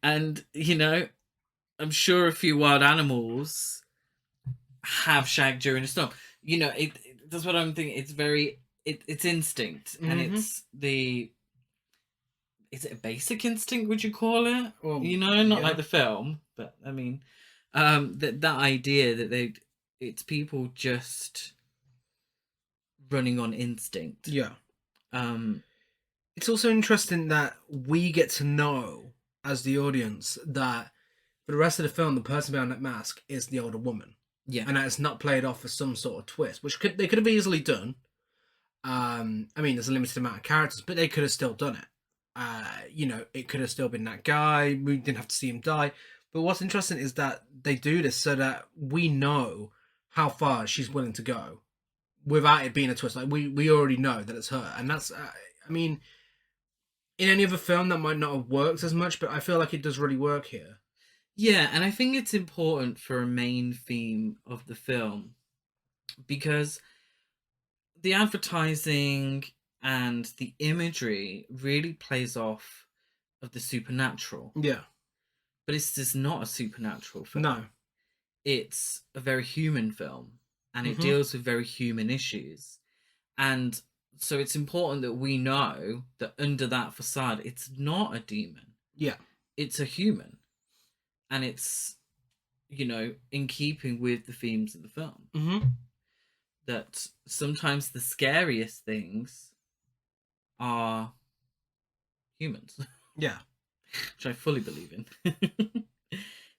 And I'm sure a few wild animals have shagged during a storm. You know, that's what I'm thinking. It's very it's instinct, and Mm-hmm. it's the is it a basic instinct? Would you call it? Well, You know, not like yeah. the film, but I mean, that idea that it's people just running on instinct. Yeah. Um, It's also interesting that we get to know as the audience that for the rest of the film, the person behind that mask is the older woman, yeah, and that it's not played off as some sort of twist, which they could have easily done. I mean, there's a limited amount of characters, but they could have still done it. You know, it could have still been that guy. We didn't have to see him die. But what's interesting is that they do this so that we know how far she's willing to go without it being a twist. Like we already know that it's her, and that's. I mean, in any other film that might not have worked as much, but I feel like it does really work here. yeah, and I think it's important for a main theme of the film because the advertising and the imagery really plays off of the supernatural, Yeah. but it's just not a supernatural No. film. It's a very human film, and it Mm-hmm. deals with very human issues. And so it's important that we know that under that facade, it's not a demon, Yeah. it's a human. And it's, in keeping with the themes of the film. Mm-hmm. That sometimes the scariest things are humans, Yeah. which I fully believe in.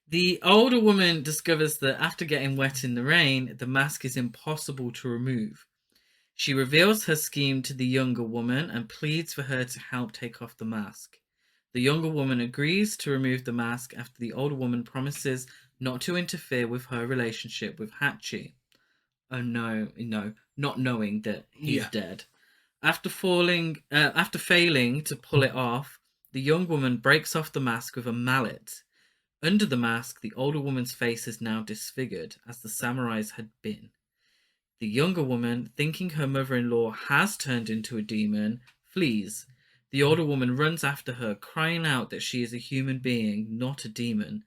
The older woman discovers that after getting wet in the rain, the mask is impossible to remove. She reveals her scheme to the younger woman and pleads for her to help take off the mask. The younger woman agrees to remove the mask after the older woman promises not to interfere with her relationship with Hachi. Oh no, no, not knowing that he's Yeah. dead. After failing to pull it off, the young woman breaks off the mask with a mallet. Under the mask, the older woman's face is now disfigured, as the samurai's had been. The younger woman, thinking her mother-in-law has turned into a demon, flees. The older woman runs after her, crying out that she is a human being, not a demon.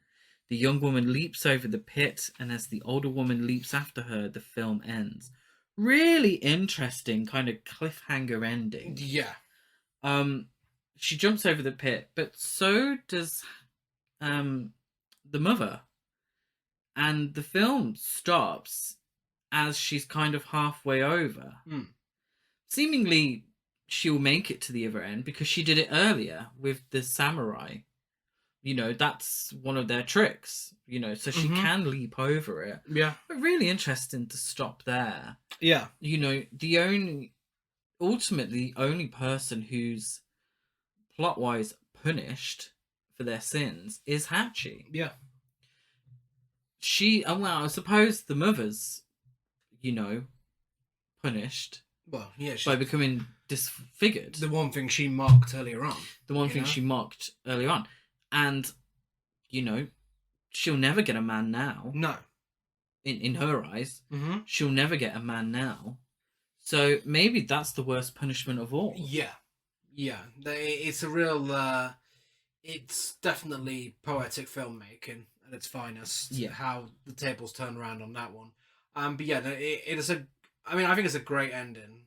The young woman leaps over the pit, and as the older woman leaps after her, the film ends. Really interesting kind of cliffhanger ending. Yeah. Um, she jumps over the pit, but so does the mother, and the film stops as she's kind of halfway over. Mm. Seemingly, she'll make it to the other end because she did it earlier with the samurai. That's one of their tricks, so she Mm-hmm. can leap over it. Yeah. But really interesting to stop there. Yeah. Ultimately, the only person who's plot wise punished for their sins is Hachi. Yeah. Well, I suppose the mother's, punished Well, yeah. by She's becoming disfigured. the one thing she mocked earlier on. The one you thing know? she mocked earlier on. And, she'll never get a man now. No. In her eyes, Mm-hmm. she'll never get a man now. So maybe that's the worst punishment of all. Yeah. Yeah. It's a real. It's definitely poetic filmmaking at its finest. Yeah. How the tables turn around on that one. But yeah, it is a. I mean, I think it's a great ending.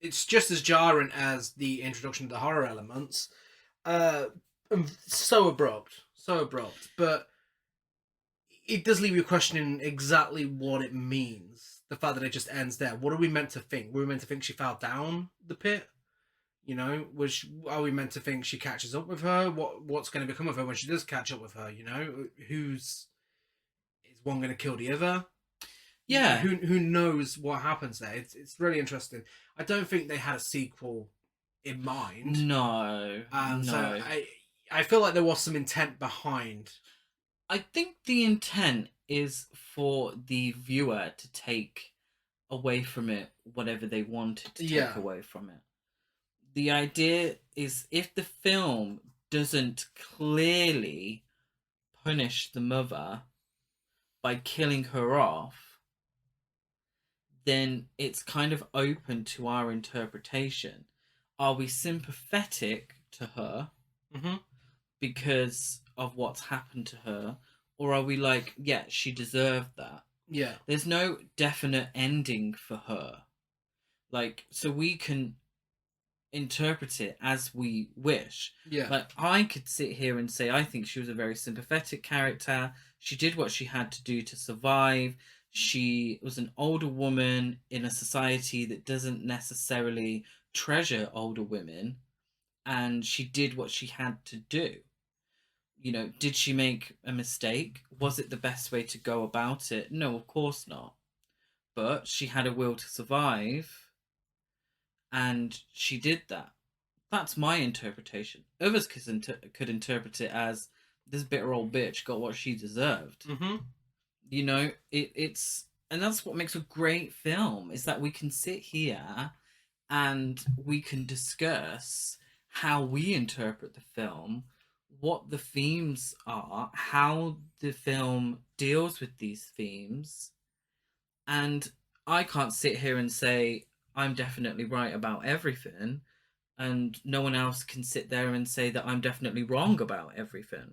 It's just as jarring as the introduction to the horror elements. So abrupt, but it does leave you questioning exactly what it means. The fact that it just ends there. What are we meant to think? Were we meant to think she fell down the pit? Are we meant to think she catches up with her? What's going to become of her when she does catch up with her? Is one going to kill the other? Yeah. Who knows what happens there? It's really interesting. I don't think they had a sequel in mind. No. No. So I feel like there was some intent behind. I think the intent is for the viewer to take away from it whatever they wanted to take away from it. The idea is if the film doesn't clearly punish the mother by killing her off, then it's kind of open to our interpretation. Are we sympathetic to her Mm-hmm. because of what's happened to her, or are we like, yeah, she deserved that? Yeah. There's no definite ending for her. Like, so we can interpret it as we wish. Yeah. Like, I could sit here and say, I think she was a very sympathetic character. She did what she had to do to survive. She was an older woman in a society that doesn't necessarily treasure older women, and she did what she had to do. Did she make a mistake? Was it the best way to go about it? No, of course not. But she had a will to survive, and she did that. That's my interpretation. Others could interpret it as this bitter old bitch got what she deserved. Mm-hmm. It's and that's what makes a great film, is that we can sit here and we can discuss how we interpret the film, what the themes are, how the film deals with these themes. And I can't sit here and say I'm definitely right about everything, and no one else can sit there and say that I'm definitely wrong about everything.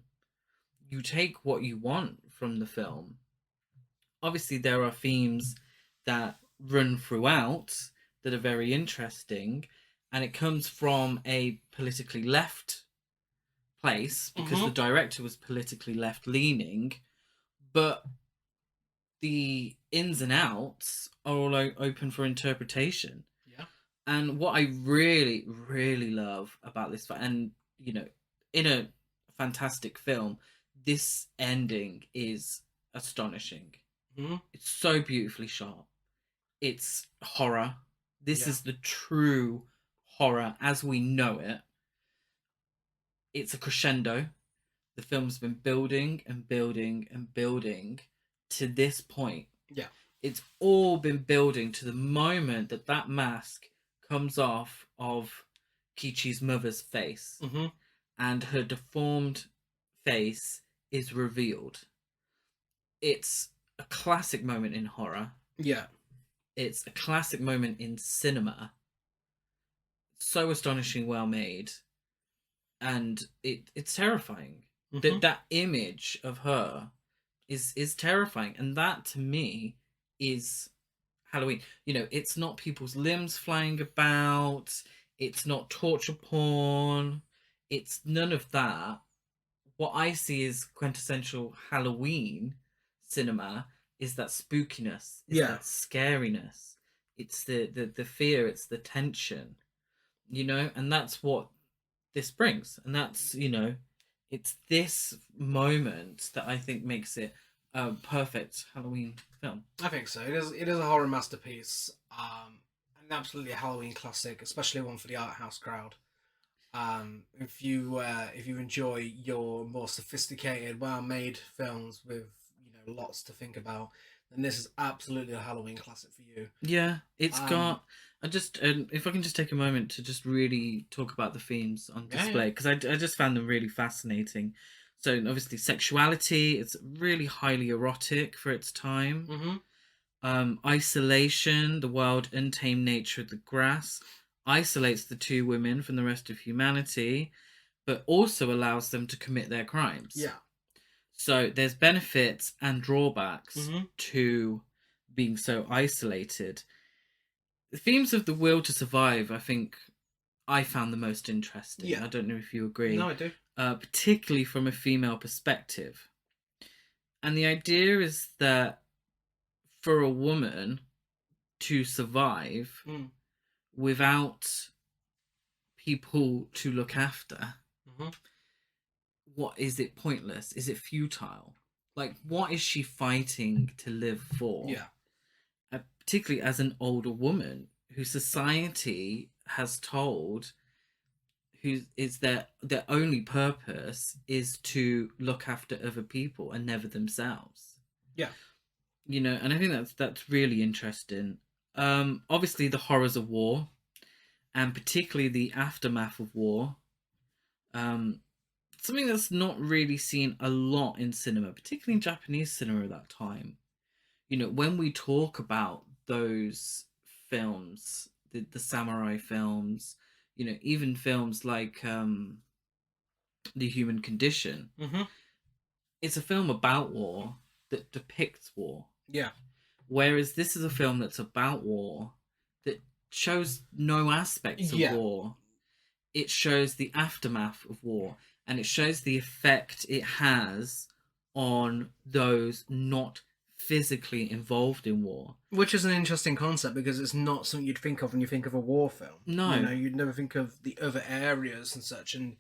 You take what you want from the film. Obviously, there are themes that run throughout that are very interesting, and it comes from a politically left place because the Mm-hmm. director was politically left leaning, but the ins and outs are all open for interpretation. Yeah. And what I really, really love about this, and in a fantastic film, this ending is astonishing. Mm-hmm. It's so beautifully shot. It's horror. This Yeah. is the true horror as we know it. It's a crescendo. The film's been building and building and building to this point. Yeah. It's all been building to the moment that that mask comes off of Kichi's mother's face, Mm-hmm. and her deformed face is revealed. It's a classic moment in horror. Yeah. It's a classic moment in cinema. So astonishing, well made, and it's terrifying. Mm-hmm. That image of her is terrifying, and that to me is Halloween. It's not people's limbs flying about. It's not torture porn. It's none of that. What I see is quintessential Halloween cinema is that spookiness, is Yeah. that scariness. It's the fear, it's the tension, and that's what this brings. And that's, it's this moment that I think makes it a perfect Halloween film. I think so. It is a horror masterpiece. An absolutely Halloween classic, especially one for the art house crowd. If you enjoy your more sophisticated, well-made films with lots to think about, then this is absolutely a Halloween classic for you. Yeah, it's Um, got. I just if I can just take a moment to just really talk about the themes on yeah, yeah. display, because I just found them really fascinating. So obviously sexuality, it's really highly erotic for its time. Mm-hmm. Isolation, the wild, untamed nature of the grass, isolates the two women from the rest of humanity, but also allows them to commit their crimes. Yeah. So there's benefits and drawbacks Mm-hmm. to being so isolated. The themes of the will to survive, I think, I found the most interesting. Yeah. I don't know if you agree, No, I do. particularly from a female perspective. And the idea is that for a woman to survive Mm. without people to look after, Mm-hmm. what is it pointless? Is it futile? Like, what is she fighting to live for? Yeah. Particularly as an older woman who society has told who is their only purpose is to look after other people and never themselves. Yeah. And I think that's really interesting. Obviously the horrors of war, and particularly the aftermath of war. Something that's not really seen a lot in cinema, particularly in Japanese cinema at that time. When we talk about those films, the samurai films, even films like The Human Condition, Mm-hmm. it's a film about war that depicts war. Yeah. Whereas this is a film that's about war that shows no aspects of Yeah. war. It shows the aftermath of war, and it shows the effect it has on those not physically involved in war. Which is an interesting concept because it's not something you'd think of when you think of a war film. No. You'd never think of the other areas and such. And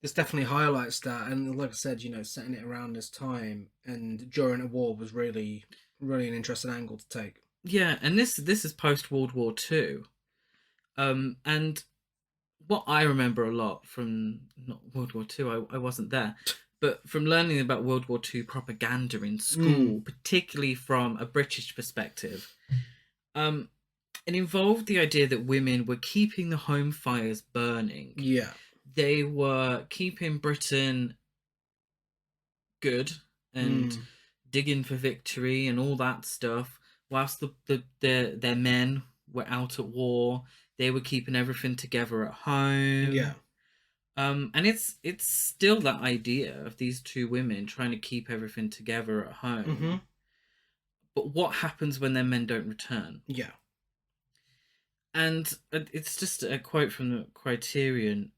this definitely highlights that. And like I said, setting it around this time and during a war was really, really an interesting angle to take. Yeah, and this is post World War Two, and what I remember a lot from not World War Two, I wasn't there, but from learning about World War Two propaganda in school, particularly from a British perspective, it involved the idea that women were keeping the home fires burning. Yeah. They were keeping Britain good and digging for victory and all that stuff, whilst their men were out at war. They were keeping everything together at home. Yeah. And it's still that idea of these two women trying to keep everything together at home. But what happens when their men don't return? Yeah. And it's just a quote from the Criterion.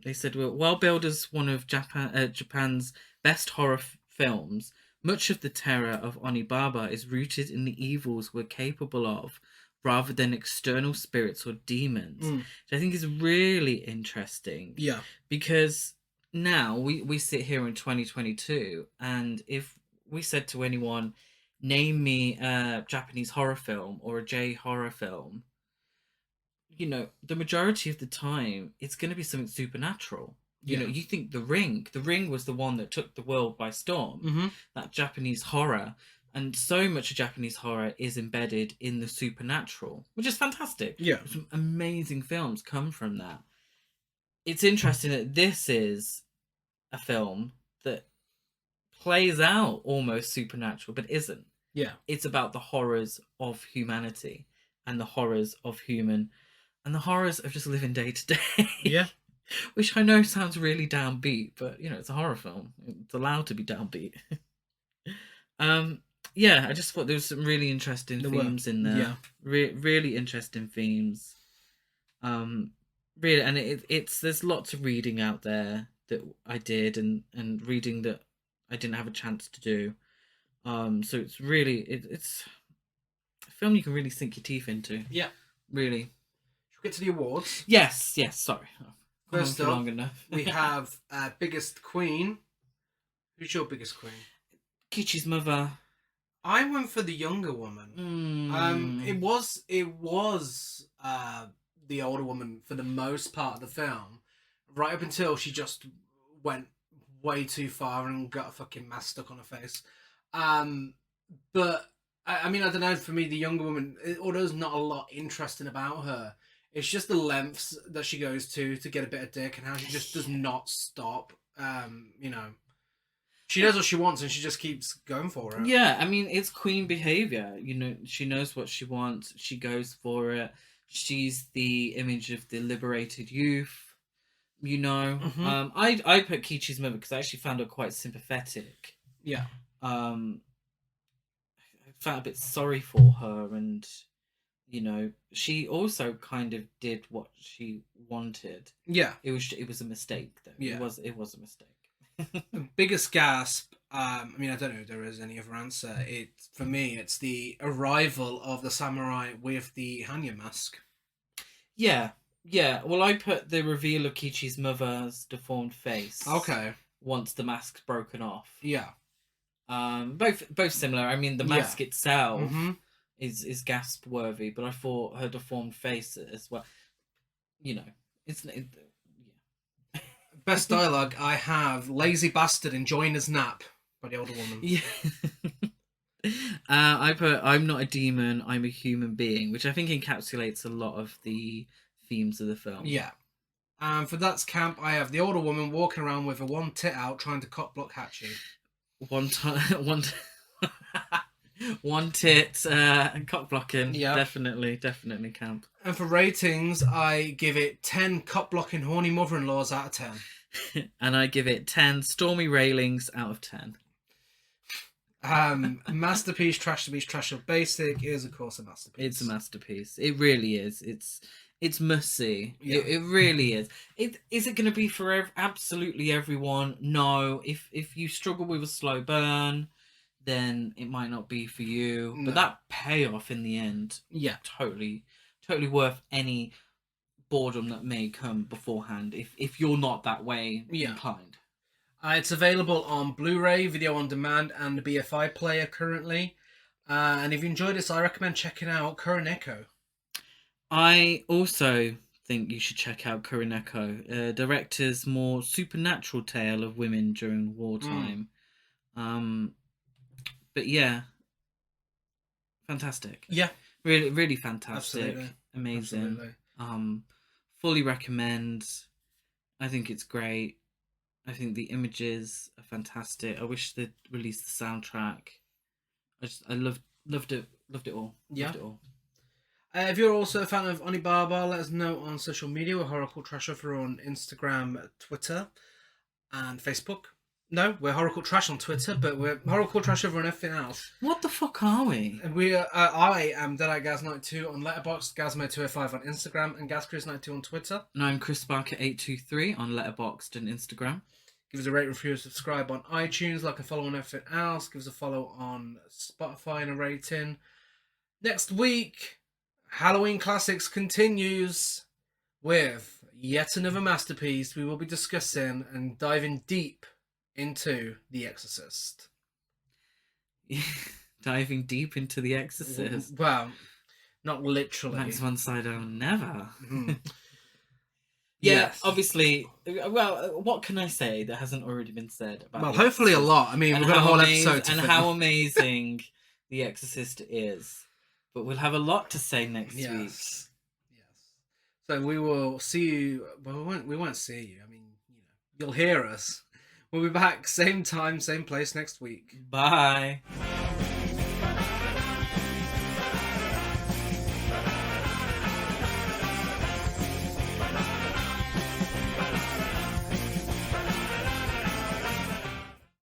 They said, well, while billed as one of Japan's best horror films, much of the terror of Onibaba is rooted in the evils we're capable of, rather than external spirits or demons. Which I think is really interesting. Yeah. Because now we sit here in 2022, and if we said to anyone, name me a Japanese horror film or a J horror film, the majority of the time it's going to be something supernatural. You think The Ring was the one that took the world by storm. That Japanese horror, and so much of Japanese horror is embedded in the supernatural, which is fantastic. Yeah. Some amazing films come from that. It's interesting that this is a film that plays out almost supernatural, but isn't. Yeah. It's about the horrors of humanity and the horrors of human and the horrors of just living day to day. Yeah. Which I know sounds really downbeat, but it's a horror film. It's allowed to be downbeat. Yeah, I just thought there was some really interesting themes in there. Yeah. Really interesting themes. Really, and it's there's lots of reading out there that I did and reading that I didn't have a chance to do. So it's really it's a film you can really sink your teeth into. Yeah. Really. Should we get to the awards? Yes. Sorry. First up, long enough. we have biggest queen. Who's your biggest queen? Kichi's mother. I went for the younger woman. It was the older woman for the most part of the film, right up until she just went way too far and got a fucking mask stuck on her face. But I mean, I don't know. For me, the younger woman, although there's not a lot interesting about her, it's just the lengths that she goes to get a bit of dick and how she just does not stop. She knows what she wants and she just keeps going for it. Yeah, I mean, it's queen behavior. She knows what she wants. She goes for it. She's the image of the liberated youth. I put Kichi's mother because I actually found her quite sympathetic. Yeah. I felt a bit sorry for her, and she also kind of did what she wanted. Yeah. It was a mistake, though. Yeah. It was a mistake. The biggest gasp. I mean, I don't know if there is any other answer. For me, it's the arrival of the samurai with the Hanya mask. Yeah. Well, I put the reveal of Kichi's mother's deformed face. Okay. Once the mask's broken off. Yeah. Both similar. I mean, the mask itself is gasp worthy, but I thought her deformed face as well. Best dialogue I have: "Lazy bastard enjoying his nap" by the older woman. Yeah. I put "I'm not a demon, I'm a human being," which I think encapsulates a lot of the themes of the film. Yeah. For that's camp, I have the older woman walking around with a one tit out trying to cock block Hachi. One tit and cock blocking. Yeah. Definitely camp. And for ratings, I give it 10 cock blocking horny mother-in-laws out of 10. And I give it 10 stormy railings out of 10. Masterpiece, trash to beast, trash or basic is of course a masterpiece. It's a masterpiece. It really is. It's must see. Yeah. It really is. Is it going to be for absolutely everyone? No. If you struggle with a slow burn, then it might not be for you. No. But that payoff in the end, Yeah, totally worth any boredom that may come beforehand. If you're not that way inclined. It's available on Blu-ray, video on demand, and BFI player currently. And if you enjoyed this, I recommend checking out Kaneto. I also think you should check out Kaneto, director's more supernatural tale of women during wartime. But yeah, fantastic. Yeah, really fantastic. absolutely. Amazing. Absolutely. Fully recommend. I think it's great. I think the images are fantastic. I wish they'd released the soundtrack. I loved it all. Yeah. Loved it all. If you're also a fan of Onibaba, let us know on social media. We're Horrorcore Trash Over on Instagram, Twitter, and Facebook. No, we're Horrorcore Trash on Twitter, but we're Horrorcore Trash Over on everything else. What the fuck are we? And we are, I am Deadeye Gaz92 on Letterboxd, Gazmo205 on Instagram, and GazChris92 on Twitter. And I'm Chris Barker 823 on Letterboxd and Instagram. Give us a rate, review, subscribe on iTunes, like and follow on everything else. Give us a follow on Spotify and a rating. Next week, Halloween Classics continues with yet another masterpiece. We will be discussing and diving deep into The Exorcist. Diving deep into The Exorcist. Well, not literally. Max von Sydow never. Mm-hmm. Yeah, yes. Obviously. Well, what can I say that hasn't already been said about? Well, hopefully a lot. I mean, we've got a whole episode to how amazing The Exorcist is. But we'll have a lot to say next week. Yes. So we will see you. Well, we won't see you. I mean, you'll hear us. We'll be back same time, same place next week. Bye.